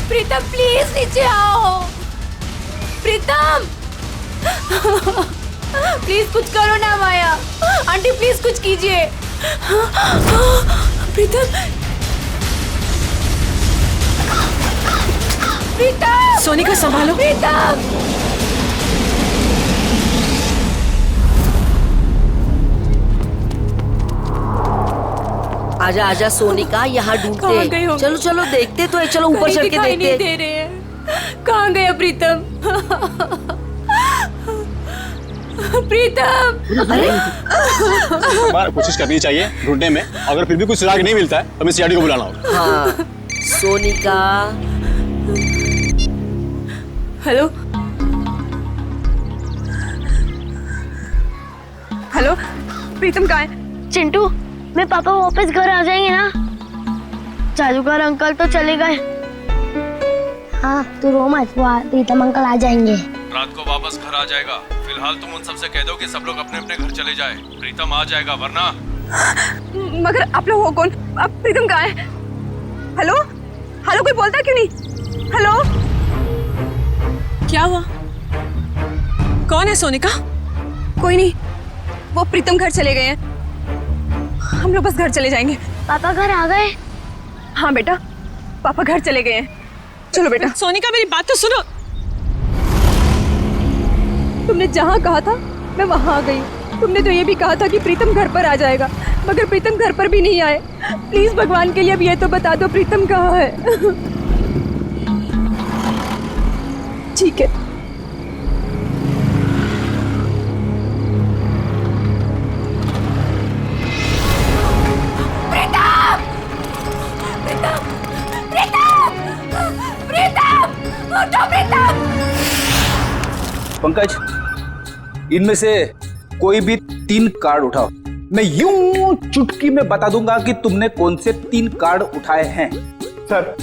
प्रीतम प्लीज नीचे आओ। प्रीतम प्लीज कुछ करो ना माया। आंटी प्लीज कुछ कीजिए। प्रीतम प्रीतम सोनिका संभालो। प्रीतम आजा आजा सोनिका, यहाँ कहाँ गए ढूंढते। होंगे? चलो चलो देखते तो है। चलो ऊपर चढ़ के दिखाई नहीं देखते। दे रहे हैं। कहाँ गया प्रीतम? प्रीतम अरे बार कोशिश करनी चाहिए ढूंढने में। अगर फिर भी कुछ सुराग नहीं मिलता है तो हमें सीआईडी को बुलाना होगा। हाँ सोनिका। हेलो हेलो प्रीतम कहाँ है? चिंटू मेरे पापा वापस घर आ जाएंगे ना? जादूगर अंकल तो चले गए। हाँ तू रो मत, वो प्रीतम अंकल आ जाएंगे। रात को वापस घर आ जाएगा। फिलहाल तुम उन सबसे कह दो कि सब लोग अपने अपने घर चले जाए। प्रीतम आ जाएगा, वरना। मगर आप लोग हो कौन? अब प्रीतम कहाँ है? हेलो हेलो, कोई बोलता क्यों नहीं? हेलो, क्या हुआ? कौन है सोनिका? कोई नहीं, वो प्रीतम घर चले गए हैं। हम लोग बस घर चले जाएंगे। पापा घर आ गए? हाँ बेटा, पापा घर चले गए हैं। चलो बेटा। सोनिका मेरी बात तो सुनो। तुमने जहाँ कहा था मैं वहाँ आ गई। तुमने तो ये भी कहा था कि प्रीतम घर पर आ जाएगा, मगर प्रीतम घर पर भी नहीं आए। प्लीज भगवान के लिए अब ये तो बता दो प्रीतम कहाँ है। ठीक है। पंकज, इनमें से कोई भी 3 कार्ड उठाओ। मैं यूं चुटकी में बता दूंगा कि तुमने कौन से 3 कार्ड उठाए हैं। सर,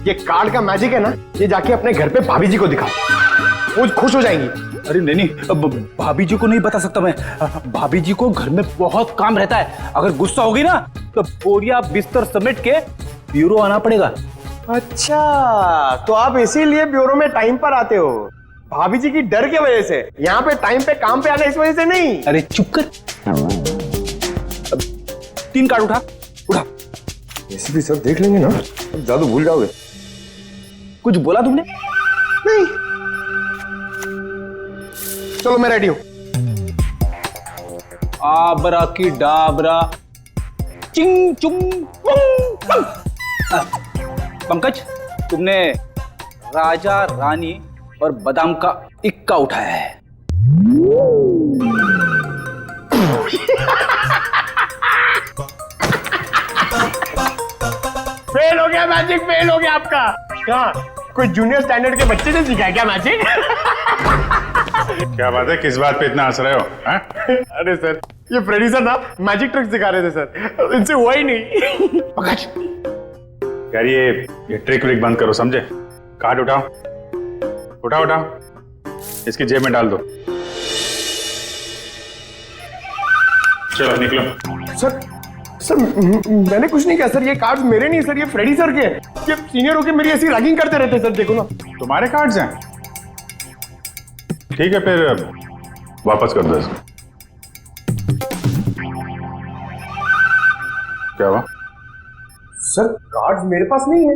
ये कार्ड का मैजिक है ना, ये जाके अपने घर पे भाभी जी को दिखाओ, वो खुश हो जाएंगी। अरे नहीं, अब भाभी जी को नहीं बता सकता मैं। भाभी जी को घर में बहुत काम रहता है। अगर गुस्सा होगी ना तो बोरिया बिस्तर समेट के ब्यूरो आना पड़ेगा। अच्छा, तो आप इसीलिए ब्यूरो में टाइम पर आते हो, भाभी जी की डर की वजह से। यहाँ पे टाइम पे काम पे आना इस वजह से नहीं। अरे चुप कर। 3 कार्ड उठा। ऐसे भी सर देख लेंगे ना, जादू भूल जाओगे। कुछ बोला तुमने? नहीं। चलो मैं रेडी हूं। आबरा की डाबरा, चिंग चुंग पुंग। पंकज, तुमने राजा रानी और बादाम का इक्का उठाया है। फेल हो गया मैजिक, फेल हो गया आपका। क्या कोई जूनियर स्टैंडर्ड के बच्चे ने सीखा क्या मैजिक? क्या बात है, किस बात पे इतना हंस रहे हो? अरे सर, ये फ्रेडी सर ना मैजिक ट्रिक सिखा रहे थे सर, इनसे हुआ ही नहीं। पंकज, यार ये ट्रिक व्रिक बंद करो, समझे? कार्ड उठाओ, इसकी जेब में डाल दो। चलो निकलो। सर मैंने कुछ नहीं किया सर, ये कार्ड्स मेरे नहीं सर, ये फ्रेडी सर के। ये सीनियर होके मेरी ऐसी रैगिंग करते रहते सर, देखो ना। तुम्हारे कार्ड्स हैं? ठीक है, फिर वापस कर दो इसको। क्या हुआ? सर कार्ड्स मेरे पास नहीं है।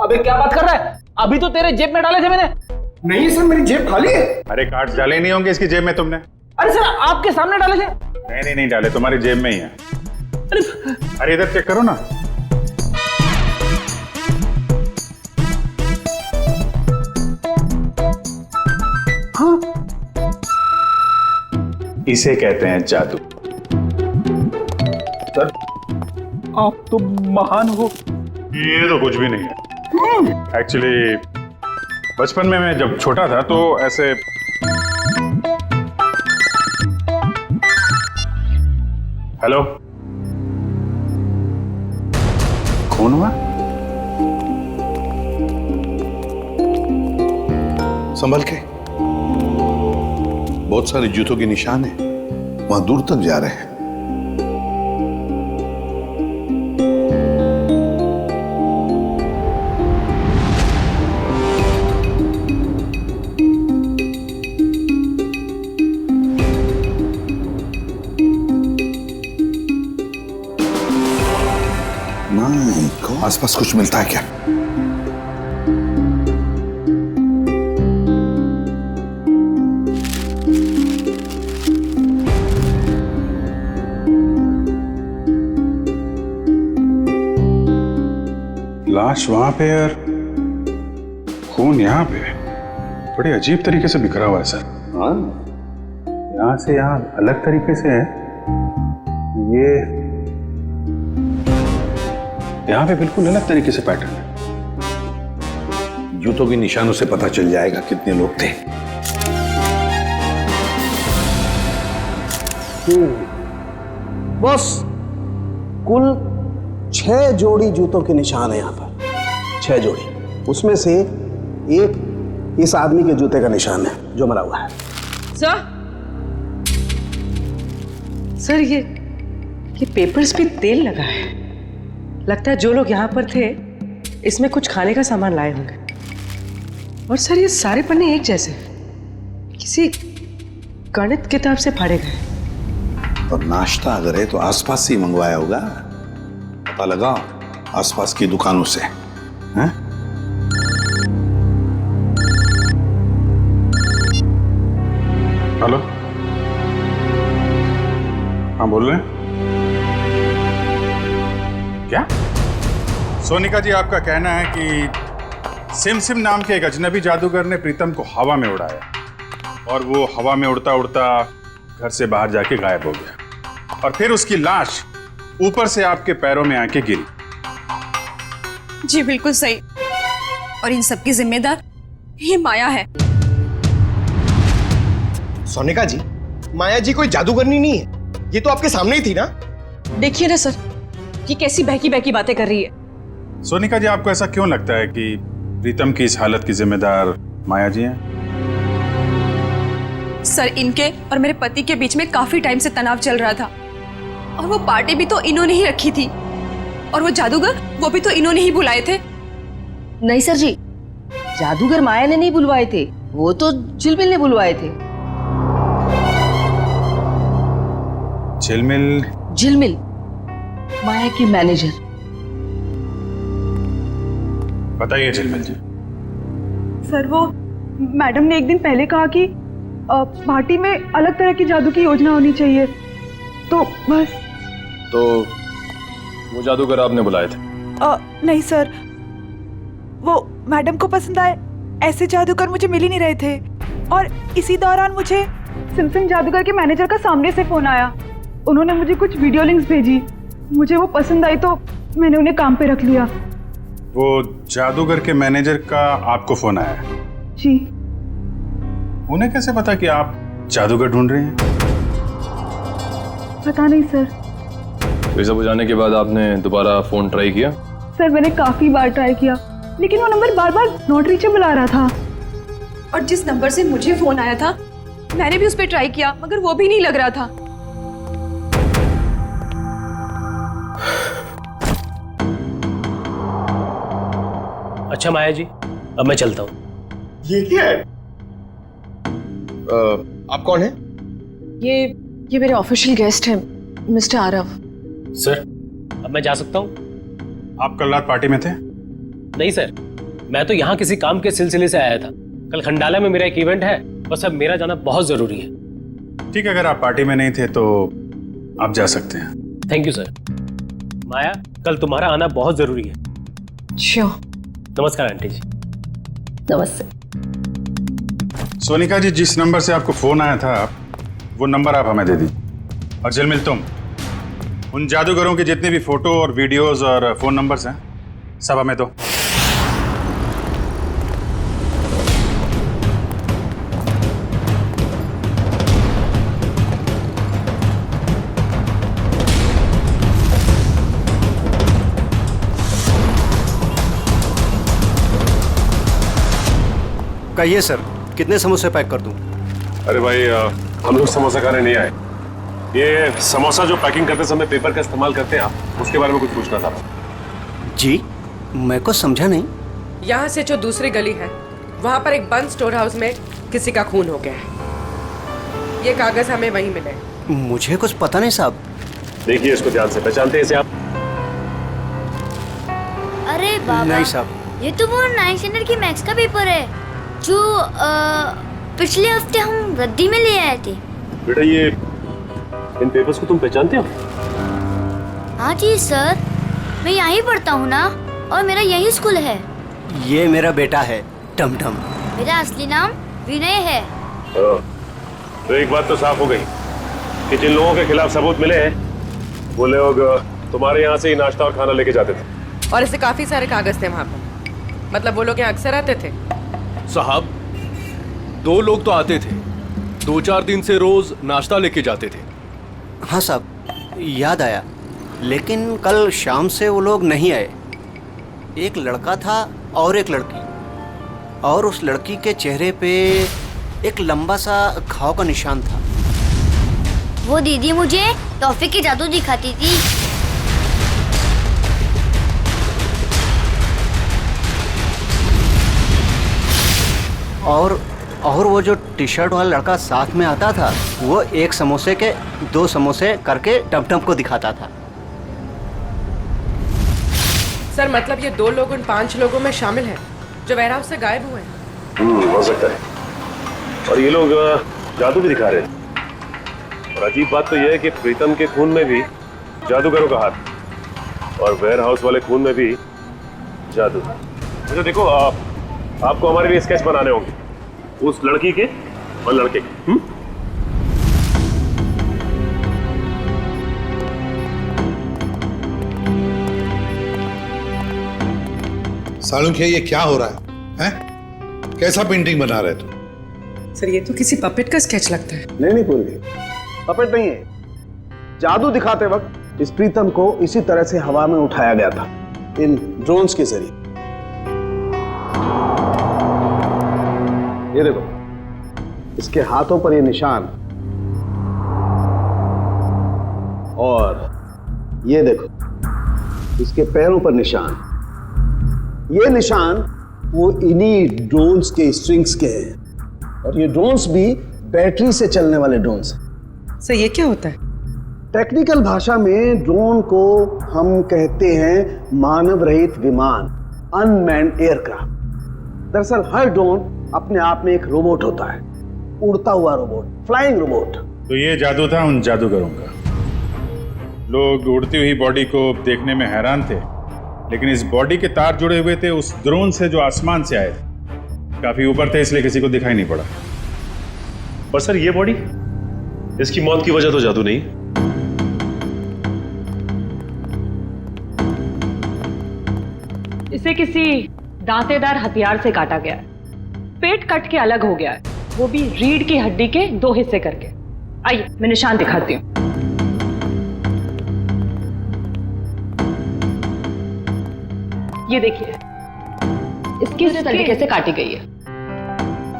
अबे क्या बात कर रहा है? अभी तो तेरे जेब में डाले थे मैंने। नहीं सर, मेरी जेब खाली है। अरे कार्ड्स डाले नहीं होंगे इसकी जेब में तुमने। अरे सर, आपके सामने डाले थे। नहीं डाले, तुम्हारी जेब में ही है। अरे इधर चेक करो ना। हाँ, इसे कहते हैं जादू। सर, आप तो महान हो। ये तो कुछ भी नहीं है। एक्चुअली बचपन में मैं जब छोटा था तो ऐसे हेलो, खून हुआ? संभल के, बहुत सारे जूतों के निशान हैं, वहां दूर तक जा रहे हैं। आसपास कुछ मिलता है क्या? लाश वहां पे और खून यहाँ पे, बड़े अजीब तरीके से बिखरा हुआ है सर। हाँ, यहाँ से यहाँ अलग तरीके से है, ये यहाँ पे बिल्कुल अलग तरीके से पैटर्न है। जूतों के निशानों से पता चल जाएगा कितने लोग थे। बस कुल 6 जोड़ी जूतों के निशान है यहाँ पर, 6 जोड़ी। उसमें से एक इस आदमी के जूते का निशान है जो मरा हुआ है। सर ये पेपर्स पे तेल लगा है। लगता है जो लोग यहाँ पर थे इसमें कुछ खाने का सामान लाए होंगे। और सर ये सारे पन्ने एक जैसे किसी गणित किताब से फाड़े गए। और नाश्ता अगर है तो आसपास से ही मंगवाया होगा। पता लगाओ आसपास की दुकानों से। हैं? हेलो, हाँ बोल रहे हैं? क्या? सोनिका जी, आपका कहना है कि सिम नाम के एक अजनबी जादूगर ने प्रीतम को हवा में उड़ाया और वो हवा में उड़ता उड़ता घर से बाहर जाके गायब हो गया और फिर उसकी लाश ऊपर से आपके पैरों में आके गिरी। जी बिल्कुल सही। और इन सब की जिम्मेदार ये माया है। सोनिका जी, माया जी कोई जादूगरनी नहीं है, ये तो आपके सामने ही थी ना। देखिए ना सर, ये कैसी बहकी बहकी बातें कर रही है। सोनिका जी, आपको ऐसा क्यों लगता है कि प्रीतम की इस हालत की जिम्मेदार माया जी हैं? सर, इनके और मेरे पति के बीच में काफी टाइम से तनाव चल रहा था और वो पार्टी भी तो इन्होंने ही रखी थी और वो जादूगर वो भी तो इन्होंने ही बुलाए थे। नहीं सर जी, जादूगर माया ने नहीं बुलवाए थे, वो तो झिलमिल ने बुलवाए थे। झिलमिल माया की मैनेजर। बताइए झिलमिल जी। सर, वो मैडम ने एक दिन पहले कहा कि पार्टी में अलग तरह की जादू की योजना होनी चाहिए, तो बस। तो वो जादूगर आपने बुलाए थे? नहीं सर, वो मैडम को पसंद आए ऐसे जादूगर मुझे मिल ही नहीं रहे थे। और इसी दौरान मुझे सिमसिम जादूगर के मैनेजर का सामने से फोन आया। उन्होंने मुझे कुछ वीडियो लिंक्स भेजी, मुझे वो पसंद आई तो मैंने उन्हें काम पे रख लिया। वो जादूगर के मैनेजर का आपको फोन आया? जी। उन्हें कैसे पता कि आप जादूगर ढूंढ रहे हैं? पता नहीं सर। ये सब हो जाने के बाद आपने दोबारा फोन ट्राई किया? सर, मैंने काफी बार ट्राई किया लेकिन वो नंबर बार बार नॉट रीचेबल आ रहा था। और जिस नंबर से मुझे फोन आया था मैंने भी उस पर ट्राई किया मगर वो भी नहीं लग रहा था। अच्छा माया जी, अब मैं चलता हूँ। ये क्या है? आप कौन है? ये मेरे ऑफिशियल गेस्ट हैं, मिस्टर आरव। सर, अब मैं जा सकता हूँ? आप कल रात पार्टी में थे? नहीं सर, मैं तो यहाँ किसी काम के सिलसिले से आया था। कल खंडाला में मेरा एक इवेंट है, बस अब मेरा जाना बहुत जरूरी है। ठीक है, अगर आप पार्टी में नहीं थे तो आप जा सकते हैं। Thank you sir. माया, कल तुम्हारा आना बहुत जरूरी है। श्योर। नमस्कार आंटी जी। नमस्ते। सोनिका जी, जिस नंबर से आपको फोन आया था वो नंबर आप हमें दे दीजिए। और झिलमिल, तुम उन जादूगरों के जितने भी फोटो और वीडियोस और फोन नंबर्स हैं सब हमें दो। कहिए सर, कितने समोसे पैक कर दूं? अरे भाई, हम लोग समोसा खाने नहीं आए। ये समोसा जो पैकिंग करते समय पेपर का इस्तेमाल करते हैं आप, उसके बारे में कुछ पूछना था। जी, मैं को समझा नहीं। यहाँ से जो दूसरी गली है वहाँ पर एक बंद स्टोर हाउस में किसी का खून हो गया है। ये कागज हमें वहीं मिले। मुझे कुछ पता नहीं साहब। देखिए इसको ध्यान से, पहचानते हैं इसे आप? अरे बाबा, नहीं साहब, ये तो वो 9th स्टैंडर्ड की मैथ्स का पेपर है जो पिछले हफ्ते हम रद्दी में ले आए थे। बेटा, ये इन पेपर्स को तुम पहचानते हो? हाँ जी सर, मैं यहीं पढ़ता हूँ ना और मेरा यही स्कूल है। ये मेरा बेटा है टमटम। मेरा असली नाम विनय है। तो एक बात तो साफ हो गई कि जिन लोगों के खिलाफ सबूत मिले हैं वो लोग तुम्हारे यहाँ से ही नाश्ता और खाना लेके जाते थे। और ऐसे काफी सारे कागज थे वहाँ पर। मतलब वो लोग यहाँ अक्सर आते थे? साहब, 2 लोग तो आते थे, 2-4 दिन से रोज नाश्ता लेके जाते थे। हाँ साहब, याद आया, लेकिन कल शाम से वो लोग नहीं आए। एक लड़का था और एक लड़की, और उस लड़की के चेहरे पे एक लंबा सा घाव का निशान था। वो दीदी मुझे तोहफे की जादू दिखाती थी। और वो जो टी शर्ट वाला लड़का साथ में आता था, वो एक समोसे के 2 समोसे करके टमटम को दिखाता था। सर मतलब ये 2 लोग उन 5 लोगों में शामिल हैं जो वेयरहाउस से गायब हुए हैं। हो सकता है। और ये लोग जादू भी दिखा रहे हैं। और अजीब बात तो यह है कि प्रीतम के खून में भी जादूगरों का हाथ, और वेयरहाउस वाले खून में भी जादू। अच्छा देखो, आपको हमारे लिए स्केच बनाने होंगे, उस लड़की के और लड़के के। सालुंखे, ये क्या हो रहा है? हैं? कैसा पेंटिंग बना रहे तू? सर ये तो किसी पपेट का स्केच लगता है। नहीं पूर्वी, पपेट नहीं है। जादू दिखाते वक्त इस प्रीतम को इसी तरह से हवा में उठाया गया था, इन ड्रोन्स के जरिए। ये देखो, इसके हाथों पर ये निशान, और ये देखो इसके पैरों पर निशान। ये निशान वो इन्हीं ड्रोन्स के स्ट्रिंग्स के हैं, और ये ड्रोन्स भी बैटरी से चलने वाले ड्रोन्स हैं। सर ये क्या होता है? टेक्निकल भाषा में ड्रोन को हम कहते हैं मानव रहित विमान, अनमैन्ड एयरक्राफ्ट। दरअसल हर ड्रोन अपने आप में एक रोबोट होता है, उड़ता हुआ रोबोट, फ्लाइंग रोबोट। तो ये जादू था उन जादूगरों का। लोग उड़ती हुई बॉडी को देखने में हैरान थे, लेकिन इस बॉडी के तार जुड़े हुए थे उस ड्रोन से जो आसमान से आए थे। काफी ऊपर थे, इसलिए किसी को दिखाई नहीं पड़ा। पर सर ये बॉडी, इसकी मौत की वजह तो जादू नहीं। इसे किसी दांतेदार हथियार से काटा गया है। पेट कट के अलग हो गया है, वो भी रीढ़ की हड्डी के 2 हिस्से करके। आइए मैं निशान दिखाती हूँ। ये देखिए, इसकी इस तरीके से काटी गई है।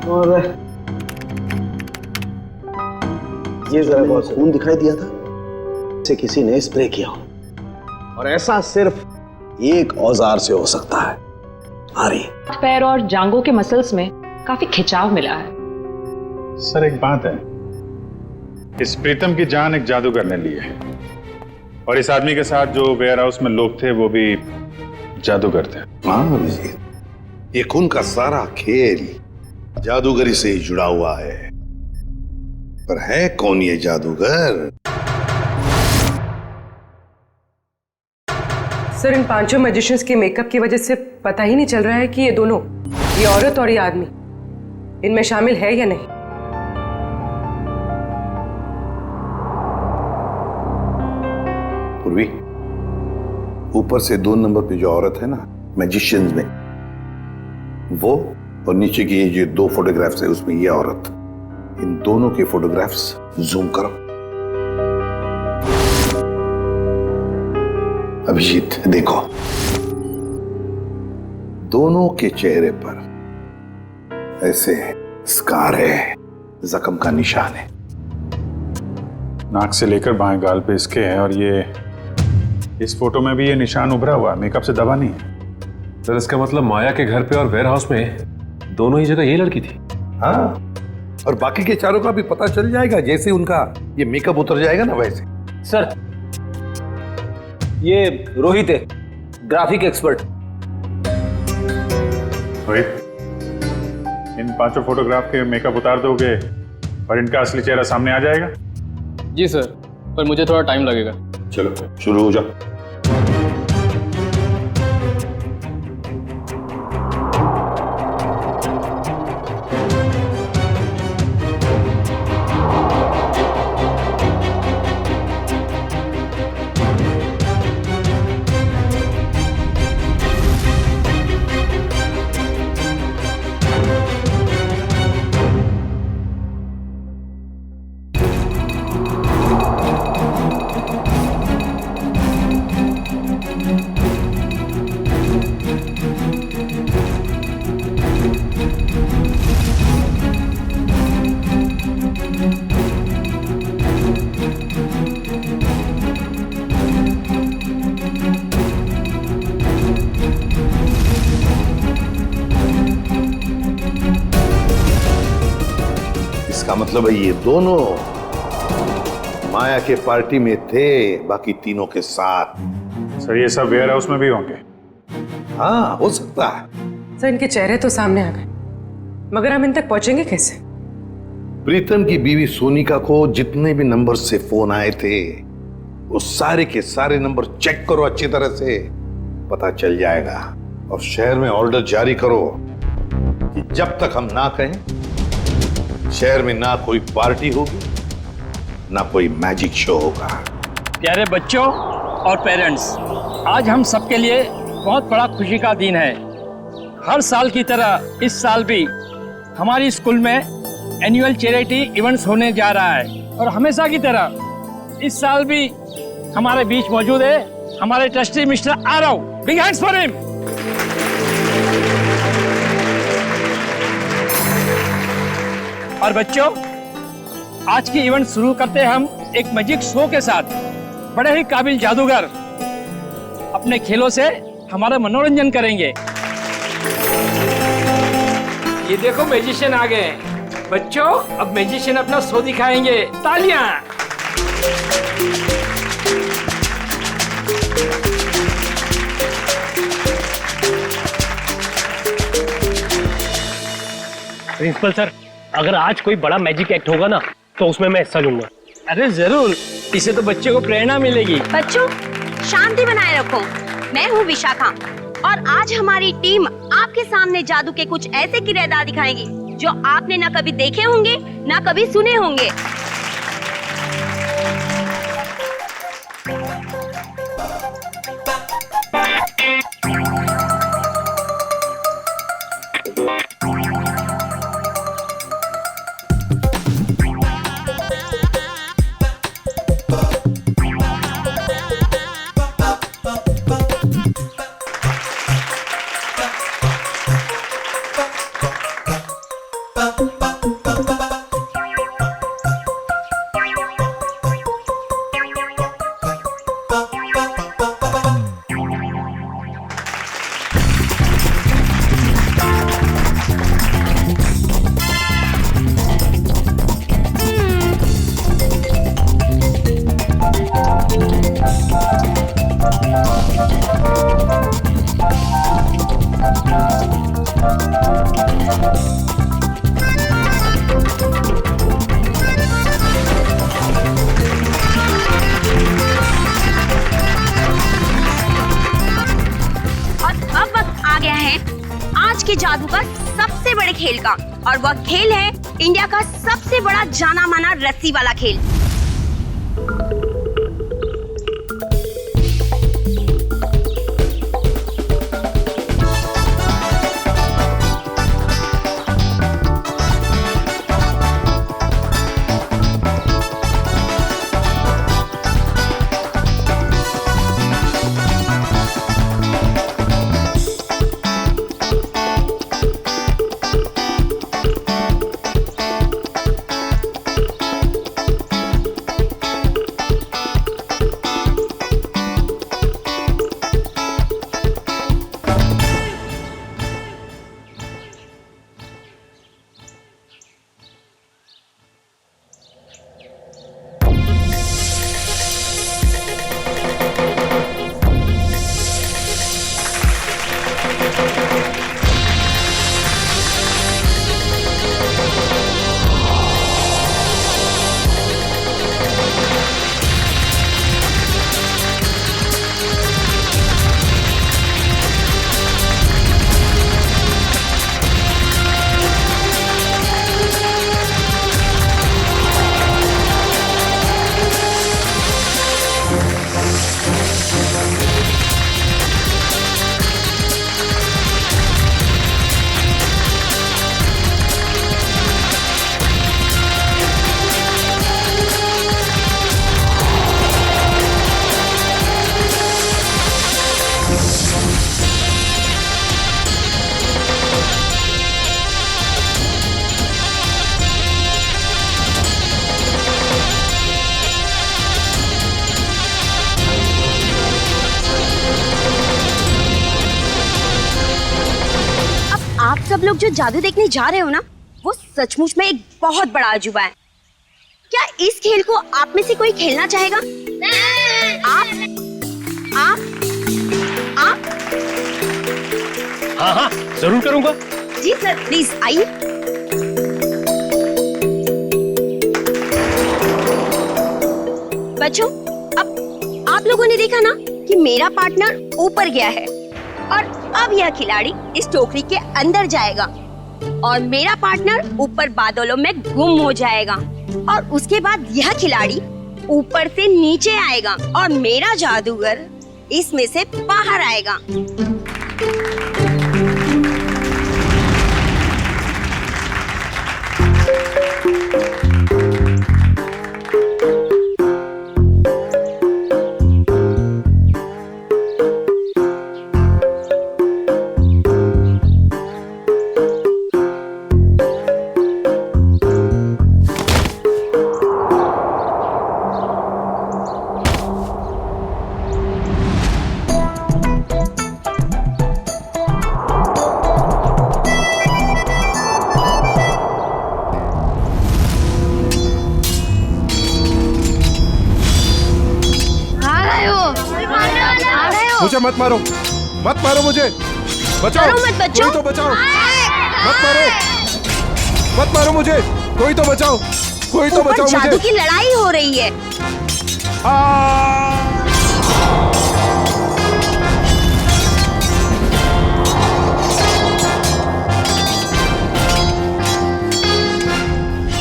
और ये जरा बहुत खून दिखाई दिया था, इसे किसी ने स्प्रे किया हो, और ऐसा सिर्फ एक औजार से हो सकता है। आ रही है। पैर और जांघों के मसल्स में काफी खिंचाव मिला है। सर एक बात है, इस प्रीतम की जान एक जादूगर ने ली है, और इस आदमी के साथ जो वेयरहाउस में लोग थे वो भी जादूगर थे। हाँ अभिजीत, ये खून का सारा खेल जादूगरी से ही जुड़ा हुआ है। पर है कौन ये जादूगर? सर इन 5 मैजिशियंस के मेकअप की वजह से पता ही नहीं चल रहा है कि ये दोनों, ये औरत और ये आदमी, इनमें शामिल है या नहीं। पूर्वी, ऊपर से 2 नंबर पे जो औरत है ना मैजिशियंस में, वो, और नीचे की ये जो 2 फोटोग्राफ्स है उसमें ये औरत, इन दोनों के फोटोग्राफ्स जूम करो। अभिजीत देखो, दोनों के चेहरे पर ऐसे स्कार है, जख्म का निशान है। नाक से लेकर बाएं गाल पे इसके है, और ये इस फोटो में भी ये निशान उभरा हुआ है, मेकअप से दबा नहीं है। सर इसका मतलब माया के घर पे और वेयरहाउस में दोनों ही जगह यही लड़की थी। हाँ, और बाकी के चारों का भी पता चल जाएगा जैसे उनका ये मेकअप उतर जाएगा ना वैसे। सर ये रोहित है, ग्राफिक एक्सपर्ट। रोहित, इन 5 फोटोग्राफ के मेकअप उतार दोगे और इनका असली चेहरा सामने आ जाएगा? जी सर, पर मुझे थोड़ा टाइम लगेगा। चलो शुरू हो जाओ। इसका मतलब है ये दोनों माया के पार्टी में थे, बाकी तीनों के साथ। सर ये सब वेयर हाउस में भी होंगे? हाँ, हो सकता है। सर इनके चेहरे तो सामने आ गए, मगर हम इन तक पहुंचेंगे कैसे? प्रीतम की बीवी सोनिका को जितने भी नंबर से फोन आए थे वो सारे के सारे नंबर चेक करो अच्छी तरह से, पता चल जाएगा। और शहर में ऑर्डर जारी करो कि जब तक हम ना कहें शहर में ना कोई पार्टी होगी ना कोई मैजिक शो होगा। प्यारे बच्चों और पेरेंट्स, आज हम सबके लिए बहुत बड़ा खुशी का दिन है। हर साल की तरह इस साल भी हमारी स्कूल में एनुअल चैरिटी इवेंट्स होने जा रहा है और हमेशा की तरह इस साल भी हमारे बीच मौजूद है हमारे trustee mister Aarav. Big hands for him. और बच्चों, आज की इवेंट शुरू करते हैं हम एक मैजिक शो के साथ। बड़े ही काबिल जादूगर अपने खेलों से हमारा मनोरंजन करेंगे। ये देखो मैजिशियन आ गए। बच्चों, अब मैजिशियन अपना शो दिखाएंगे। तालियां। प्रिंसिपल सर, अगर आज कोई बड़ा मैजिक एक्ट होगा ना तो उसमें मैं हिस्सा लूंगा। अरे जरूर, इससे तो बच्चे को प्रेरणा मिलेगी। बच्चों, शांति बनाए रखो। मैं हूँ विशाखा और आज हमारी टीम आपके सामने जादू के कुछ ऐसे किरदार दिखाएगी जो आपने ना कभी देखे होंगे ना कभी सुने होंगे। जादू का सबसे बड़े खेल का, और वह खेल है इंडिया का सबसे बड़ा जाना माना रस्सी वाला खेल। सब लोग जो जादू देखने जा रहे हो ना, वो सचमुच में एक बहुत बड़ा अजूबा है। क्या इस खेल को आप में से कोई खेलना चाहेगा? आप हाँ हाँ जरूर करूंगा। जी सर, प्लीज आइए। बच्चों, अब आप लोगों ने देखा ना कि मेरा पार्टनर ऊपर गया है और अब यह खिलाड़ी इस टोकरी के अंदर जाएगा और मेरा पार्टनर ऊपर बादलों में गुम हो जाएगा और उसके बाद यह खिलाड़ी ऊपर से नीचे आएगा और मेरा जादूगर इसमें से बाहर आएगा। मुझे मत मारो, मत मारो मुझे, बचाओ, मत बच्चों, कोई तो बचाओ, मत मारो, मत मारो मुझे, कोई तो बचाओ, कोई तो बचाओ मुझे। जादू की लड़ाई हो रही है।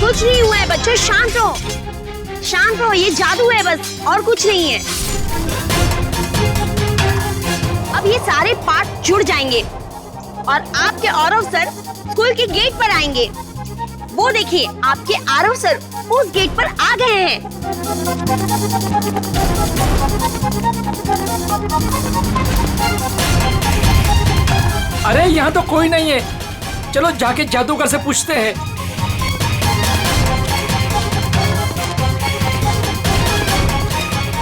कुछ नहीं हुआ है बच्चों, शांत रहो, शांत रहो, ये जादू है बस और कुछ नहीं है। अब ये सारे पार्ट जुड़ जाएंगे और आपके आरव सर स्कूल के गेट पर आएंगे। वो देखिए, आपके आरव सर उस गेट पर आ गए हैं। अरे यहाँ तो कोई नहीं है, चलो जाके जादूगर से पूछते हैं।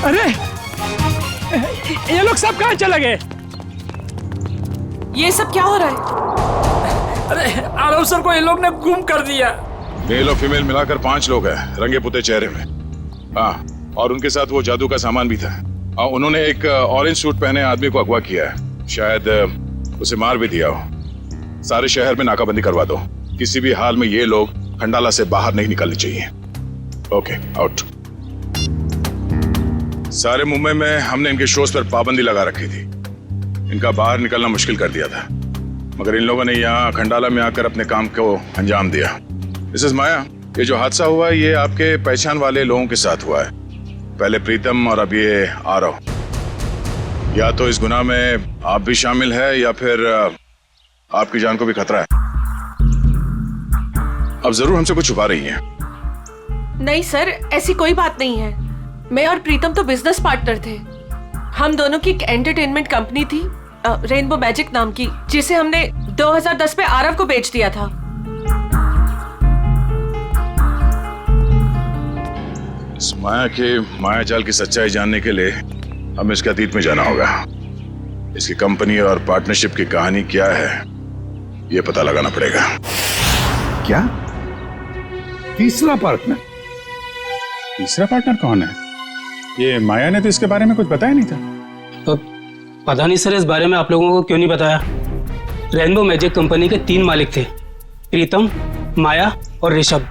अरे ये लोग सब कहाँ चले गए? ये सब क्या हो रहा है? अरे आरव सर को ये लोग ने गुम कर दिया। मेल और फीमेल मिलाकर 5 लोग हैं, रंगे पुते चेहरे में। हाँ, और उनके साथ वो जादू का सामान भी था। उन्होंने एक ऑरेंज सूट पहने आदमी को अगवा किया है, शायद उसे मार भी दिया हो। सारे शहर में नाकाबंदी करवा दो, किसी भी हाल में ये लोग खंडाला से बाहर नहीं निकलने चाहिए। Okay, out. सारे मुंबई में हमने इनके शोज पर पाबंदी लगा रखी थी, इनका बाहर निकलना मुश्किल कर दिया था, मगर इन लोगों ने यहाँ खंडाला में आकर अपने काम को अंजाम दिया। मिसेस माया, ये जो हादसा हुआ है ये आपके पहचान वाले लोगों के साथ हुआ है, पहले प्रीतम और अब ये आरव। या तो इस गुनाह में आप भी शामिल है या फिर आपकी जान को भी खतरा है। अब जरूर हमसे कुछ छुपा रही हैं। नहीं सर, ऐसी कोई बात नहीं है। मैं और प्रीतम तो बिजनेस पार्टनर थे। हम दोनों की एक एंटरटेनमेंट कंपनी थी, रेनबो मैजिक नाम की, जिसे हमने 2010 में आरव को बेच दिया था। इस माया के मायाजाल की सच्चाई जानने के लिए हमें इसके अतीत में जाना होगा। इसकी कंपनी और पार्टनरशिप की कहानी क्या है ये पता लगाना पड़ेगा। क्या? तीसरा पार्टनर? तीसरा पार्टनर कौन है? ये माया ने तो इसके बारे में कुछ बताया नहीं था। तो पता नहीं सर, इस बारे में आप लोगों को क्यों नहीं बताया। रेनबो मैजिक कंपनी के 3 मालिक थे, प्रीतम, माया और ऋषभ।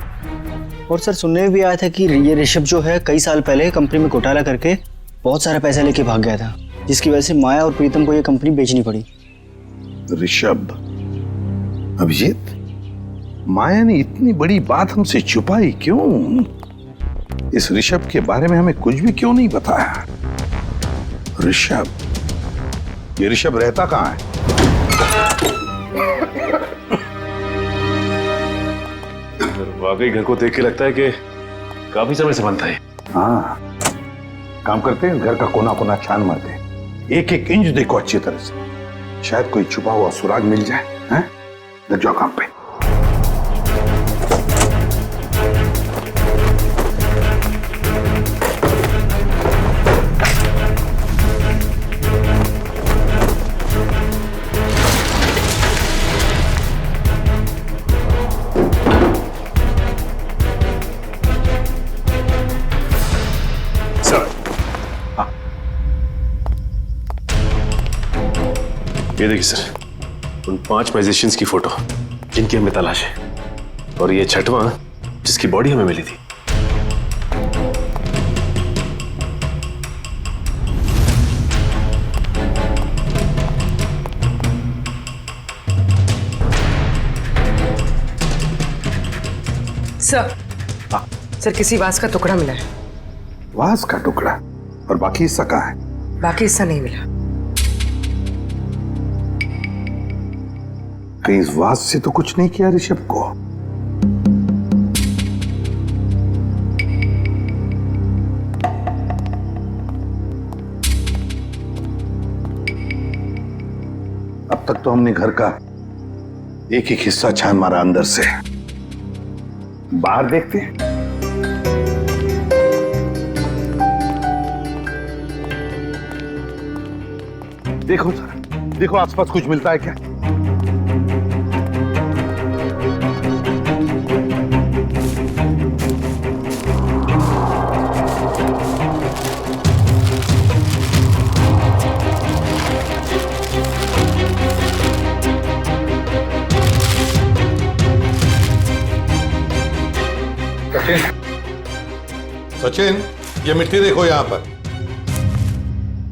और सर सुनने में भी आया था कि ये ऋषभ जो है कई साल पहले कंपनी में घोटाला करके बहुत सारा पैसा लेके भाग गया था, जिसकी वजह से माया और प्रीतम को ये कंपनी बेचनी पड़ी। ऋषभ, अभिजीत, माया ने इतनी बड़ी बात हमसे छुपाई क्यों? इस ऋषभ के बारे में हमें कुछ भी क्यों नहीं बताया? ऋषभ, ये ऋषभ रहता कहाँ है? वाकई घर को देख के लगता है कि काफी समय से बनता है। हाँ, काम करते हैं, घर का कोना कोना छान मारते हैं, एक एक इंच देखो अच्छी तरह से, शायद कोई छुपा हुआ सुराग मिल जाए। हैं? लग जाओ काम पे। ये देखिए सर, उन 5 मैजिशियंस की फोटो जिनकी हमें तलाश है, और ये 6वां जिसकी बॉडी हमें मिली थी। सर, सर किसी वास का टुकड़ा मिला है। वास का टुकड़ा? और बाकी हिस्सा कहाँ है? बाकी हिस्सा नहीं मिला। कहीं इस वास से तो कुछ नहीं किया ऋषभ को? अब तक तो हमने घर का एक एक हिस्सा छान मारा अंदर से। बाहर देखते हैं। देखो सर, देखो आसपास कुछ मिलता है क्या? सचिन, ये मिट्टी देखो यहां पर।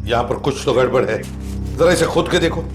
यहां पर कुछ तो गड़बड़ है, जरा इसे खोद के देखो।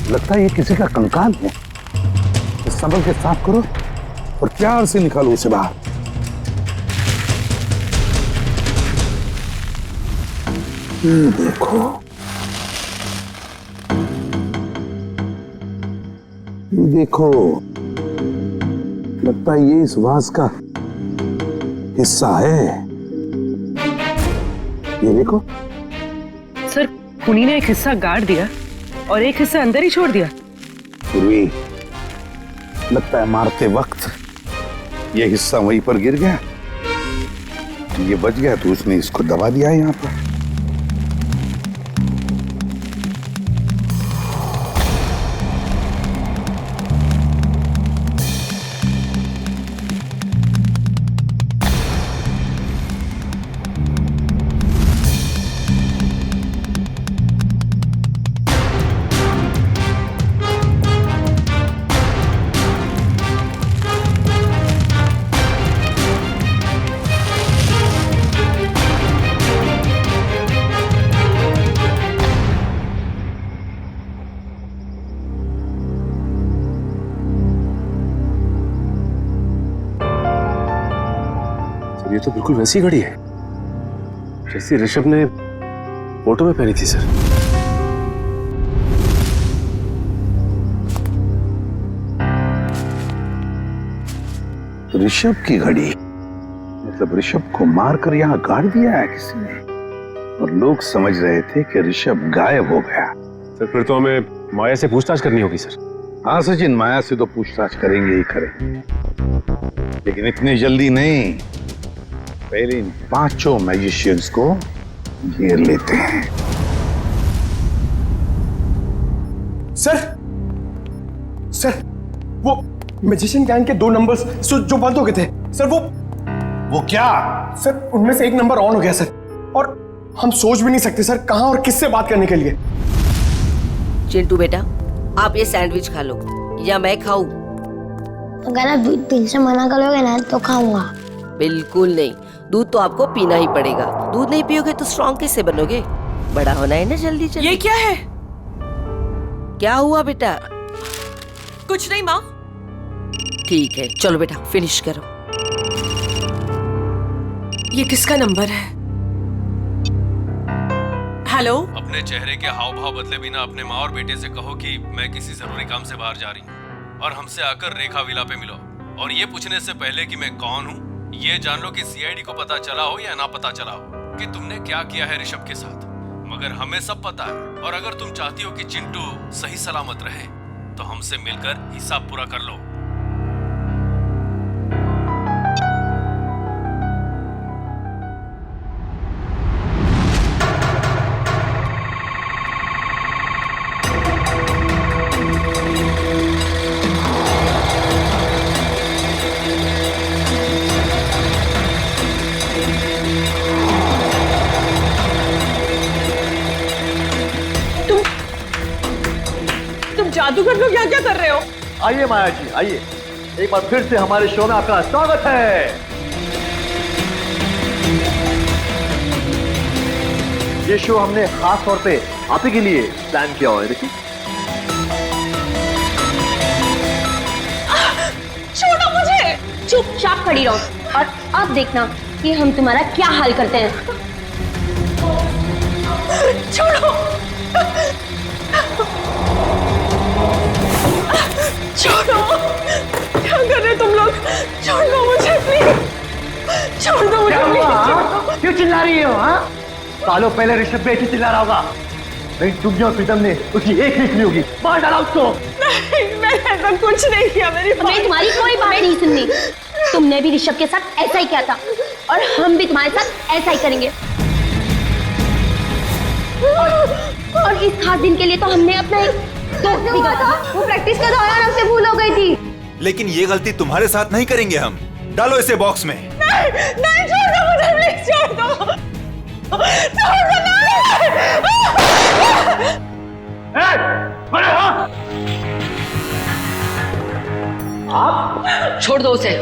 लगता है ये किसी का कंकाल है। इस संभल के साफ करो और प्यार से निकालो उसे बाहर। देखो, ये देखो, लगता है ये इस वास का हिस्सा है। ये देखो सर, खूनी ने एक हिस्सा गाड़ दिया और एक हिस्सा अंदर ही छोड़ दिया। पूर्वी, लगता है मारते वक्त ये हिस्सा वहीं पर गिर गया, ये बच गया तो उसने इसको दबा दिया है यहाँ पर। ये तो बिल्कुल वैसी घड़ी है जैसी ऋषभ ने फोटो में पहनी थी सर। ऋषभ की घड़ी? मतलब ऋषभ को मारकर यहाँ गाड़ दिया है किसी ने, और लोग समझ रहे थे कि ऋषभ गायब हो गया। सर फिर तो हमें माया से पूछताछ करनी होगी सर। हाँ सचिन, माया से तो पूछताछ करेंगे ही करेंगे, लेकिन इतनी जल्दी नहीं। पहले इन 5 मैजिशियंस को घेर लेते हैं। सर, सर, वो मैजिशियन गैंग के 2 नंबर्स जो बंद हो गए थे सर, वो क्या? सर उनमें से एक नंबर ऑन हो गया सर, और हम सोच भी नहीं सकते सर कहां और किससे बात करने के लिए। चिंटू बेटा, आप ये सैंडविच खा लो या मैं खाऊं? अगर आप दूध पीने से मना करोगे ना तो खाऊंगा। बिल्कुल नहीं, दूध तो आपको पीना ही पड़ेगा। दूध नहीं पियोगे तो स्ट्रॉन्ग कैसे बनोगे? बड़ा होना है ना जल्दी जल्दी। ये क्या है? क्या हुआ बेटा? कुछ नहीं माँ। ठीक है, चलो बेटा फिनिश करो। ये किसका नंबर है? हेलो? अपने चेहरे के हाव भाव बदले बिना अपने माँ और बेटे से कहो कि मैं किसी जरूरी काम से बाहर जा रही हूँ, और हमसे आकर रेखा विला पे मिलो। और ये पूछने से पहले कि मैं कौन हूँ, ये जान लो कि सीआईडी को पता चला हो या ना पता चला हो कि तुमने क्या किया है ऋषभ के साथ। मगर हमें सब पता है, और अगर तुम चाहती हो कि चिंटू सही सलामत रहे तो हमसे मिलकर हिसाब पूरा कर लो। जादूगर लोग यहाँ क्या कर रहे हो? आइए माया जी, आइए। एक बार फिर से हमारे शो में आपका स्वागत है। ये शो हमने खास तौर पे आप ही के लिए प्लान किया हुआ है। देखिए, छोड़ो मुझे। चुपचाप खड़ी रहो और अब देखना कि हम तुम्हारा क्या हाल करते हैं। छोड़ो, छोड़ो, क्या कर रहे हो तुम लोग? छोड़ दो मुझे प्लीज, छोड़ दो मुझे प्लीज। क्यों चिल्ला रही हो? हाँ, सालों पहले ऋषभ बेटी चिल्ला रहा होगा, नहीं तुमने और प्रीतम ने उसकी एक लिख ली होगी। मार डाला उसको। नहीं, मैंने ऐसा कुछ नहीं किया। मेरी तुम्हारी कोई बात नहीं सुननी। तुमने भी ऋषभ के साथ ऐसा ही किया था और हम भी तुम्हारे साथ ऐसा ही करेंगे। और इस खास दिन के लिए तो हमने अपना एक दोस्त बिगाड़ा था। वो प्रैक्टिस के दौरान हमसे भूल हो गई थी। लेकिन ये गलती तुम्हारे साथ नहीं करेंगे हम। डालो इसे बॉक्स में। नहीं, छोड़ दो मुझे प्लीज, छोड़ दो, छोड़ दो। आप छोड़ दो उसे। ये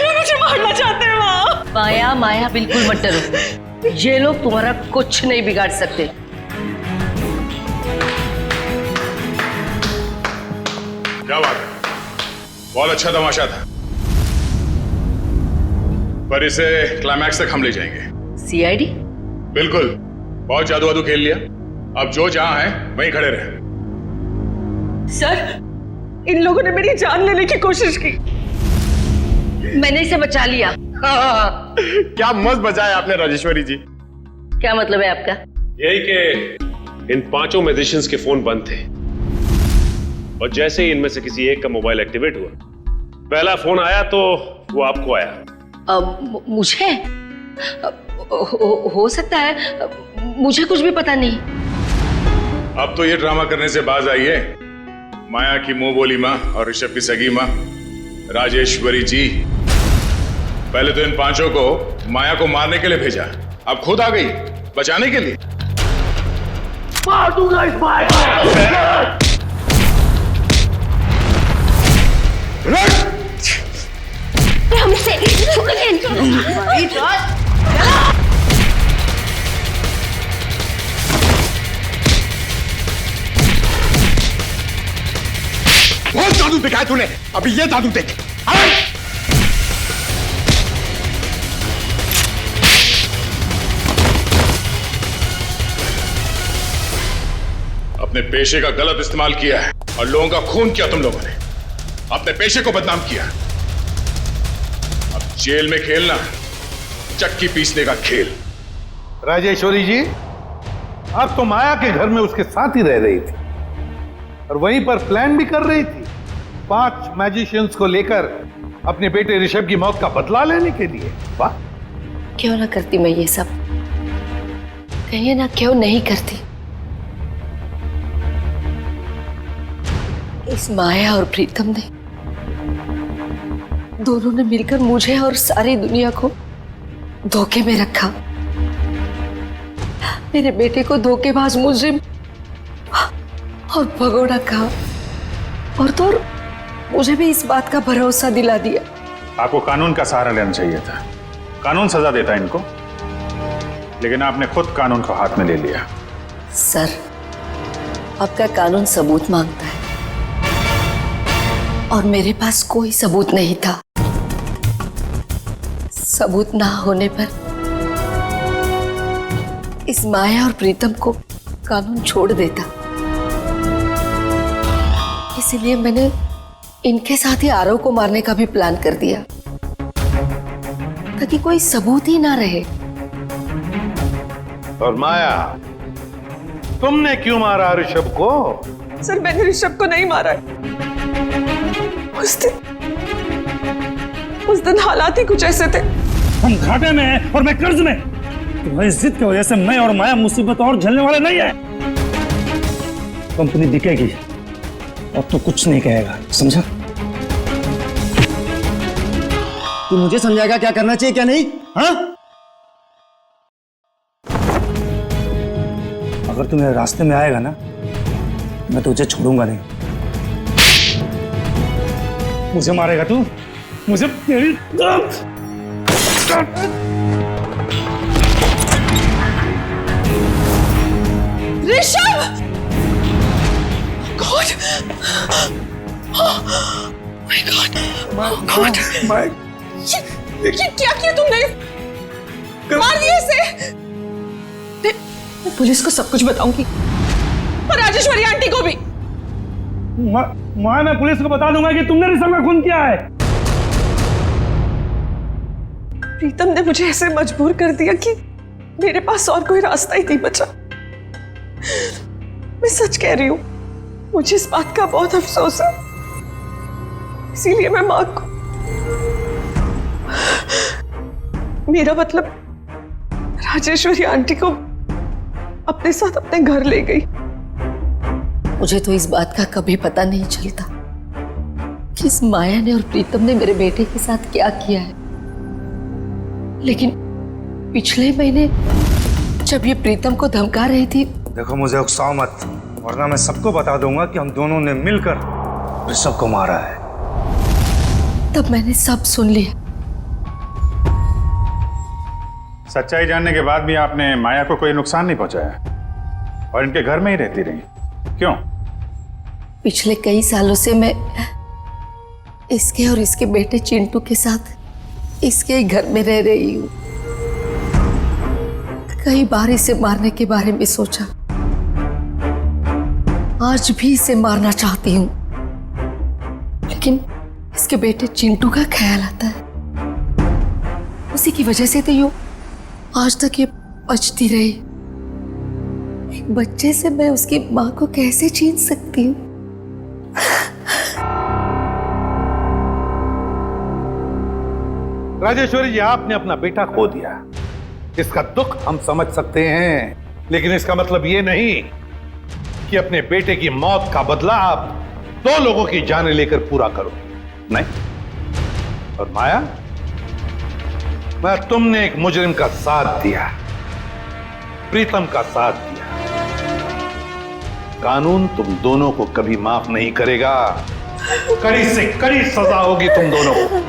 लोग मुझे मारना चाहते हैं। माँ, माया, माया बिल्कुल मत डरो। ये लोग तुम्हारा कुछ नहीं बिगाड़ सकते। क्या बात है, बहुत अच्छा तमाशा था, पर इसे क्लाइमैक्स तक हम ले जाएंगे। सीआईडी? बिल्कुल, बहुत जादू वादू खेल लिया, अब जो जहां है वहीं खड़े रहे। सर, इन लोगों ने मेरी जान लेने की कोशिश की। मैंने इसे बचा लिया। क्या मस्त बचाया आपने राजेश्वरी जी। क्या मतलब है आपका? यही कि इन पांचों मैजिशियंस के फोन बंद थे और जैसे ही इनमें से किसी एक का मोबाइल एक्टिवेट हुआ, पहला फोन आया तो वो आपको आया। मुझे हो सकता है, मुझे कुछ भी पता नहीं। अब तो ये ड्रामा करने से बाज आई है। माया की मुंह बोली माँ और ऋषभ की सगी माँ राजेश्वरी जी। पहले तो इन पांचों को माया को मारने के लिए भेजा, अब खुद आ गई बचाने के लिए। मार दूंगा इस माया। हमसे बहुत जादू दिखाया तूने, अभी ये जादू देख। अपने पेशे का गलत इस्तेमाल किया है और लोगों का खून किया तुम लोगों ने, अपने पेशे को बदनाम किया। अब जेल में खेलना चक्की पीसने का खेल। राजेश्वरी जी, आप तो माया के घर में उसके साथ ही रह रही थी और वहीं पर प्लान भी कर रही थी 5 मैजिशियंस को लेकर अपने बेटे ऋषभ की मौत का बदला लेने के लिए। वाह, क्यों ना करती मैं ये सब, कहिए ना क्यों नहीं करती। इस माया और प्रीतम ने दोनों ने मिलकर मुझे और सारी दुनिया को धोखे में रखा। मेरे बेटे को धोखेबाज मुजरिम और भगोड़ा कहा और तो और मुझे भी इस बात का भरोसा दिला दिया। आपको कानून का सहारा लेना चाहिए था, कानून सजा देता इनको, लेकिन आपने खुद कानून को हाथ में ले लिया। सर, आपका कानून सबूत मांगता है और मेरे पास कोई सबूत नहीं था। सबूत ना होने पर इस माया और प्रीतम को कानून छोड़ देता। इसीलिए मैंने इनके साथ ही आरव को मारने का भी प्लान कर दिया ताकि कोई सबूत ही ना रहे। और माया, तुमने क्यों मारा ऋषभ को? सर मैंने ऋषभ को नहीं मारा है। उस दिन हालात ही कुछ ऐसे थे। हम घाटे में हैं और मैं कर्ज में। तुम्हारी जिद की वजह से मैं और माया मुसीबत और झेलने वाले नहीं है। कंपनी बिकेगी अब तो कुछ नहीं कहेगा, समझा? तू मुझे समझाएगा क्या करना चाहिए क्या नहीं? हाँ? अगर तू मेरे रास्ते में आएगा ना, मैं तुझे छोड़ूंगा नहीं। मुझे मारेगा तू? मुझे तेरी ऋषभ! गॉड! My God! ये क्या किया तुमने? मार दिया इसे? मैं पुलिस को सब कुछ बताऊंगी और राजेश्वरी आंटी को भी। मैं पुलिस को बता दूंगा कि तुमने ऋषभ का खून किया है। प्रीतम ने मुझे ऐसे मजबूर कर दिया कि मेरे पास और कोई रास्ता ही नहीं बचा। मैं सच कह रही हूं, मुझे इस बात का बहुत अफसोस है। इसीलिए मैं मां को, मेरा मतलब राजेश्वरी आंटी को अपने साथ अपने घर ले गई। मुझे तो इस बात का कभी पता नहीं चलता कि इस माया ने और प्रीतम ने मेरे बेटे के साथ क्या किया है। लेकिन पिछले महीने जब ये प्रीतम को धमका रही थी। देखो मुझे उकसाओ मत, वरना मैं सबको बता दूंगा कि हम दोनों ने मिलकर ऋषभ को मारा है। तब मैंने सब सुन लिया। सच्चाई जानने के बाद भी आपने माया को कोई नुकसान नहीं पहुंचाया और इनके घर में ही रहती रही, क्यों? पिछले कई सालों से मैं इसके और इसके बेटे चिंटू के साथ इसके ही घर में रह रही हूँ। कई बार इसे मारने के बारे में सोचा, आज भी इसे मारना चाहती हूँ, लेकिन इसके बेटे चिंटू का ख्याल आता है। उसी की वजह से तो यूं आज तक ये बचती रही। एक बच्चे से मैं उसकी माँ को कैसे छीन सकती हूँ? राजेश्वरी जी, आपने अपना बेटा खो दिया, इसका दुख हम समझ सकते हैं, लेकिन इसका मतलब ये नहीं कि अपने बेटे की मौत का बदला आप दो लोगों की जानें लेकर पूरा करो। नहीं। और माया, मैं तुमने एक मुजरिम का साथ दिया, प्रीतम का साथ दिया। कानून तुम दोनों को कभी माफ नहीं करेगा। कड़ी से कड़ी सजा होगी तुम दोनों को।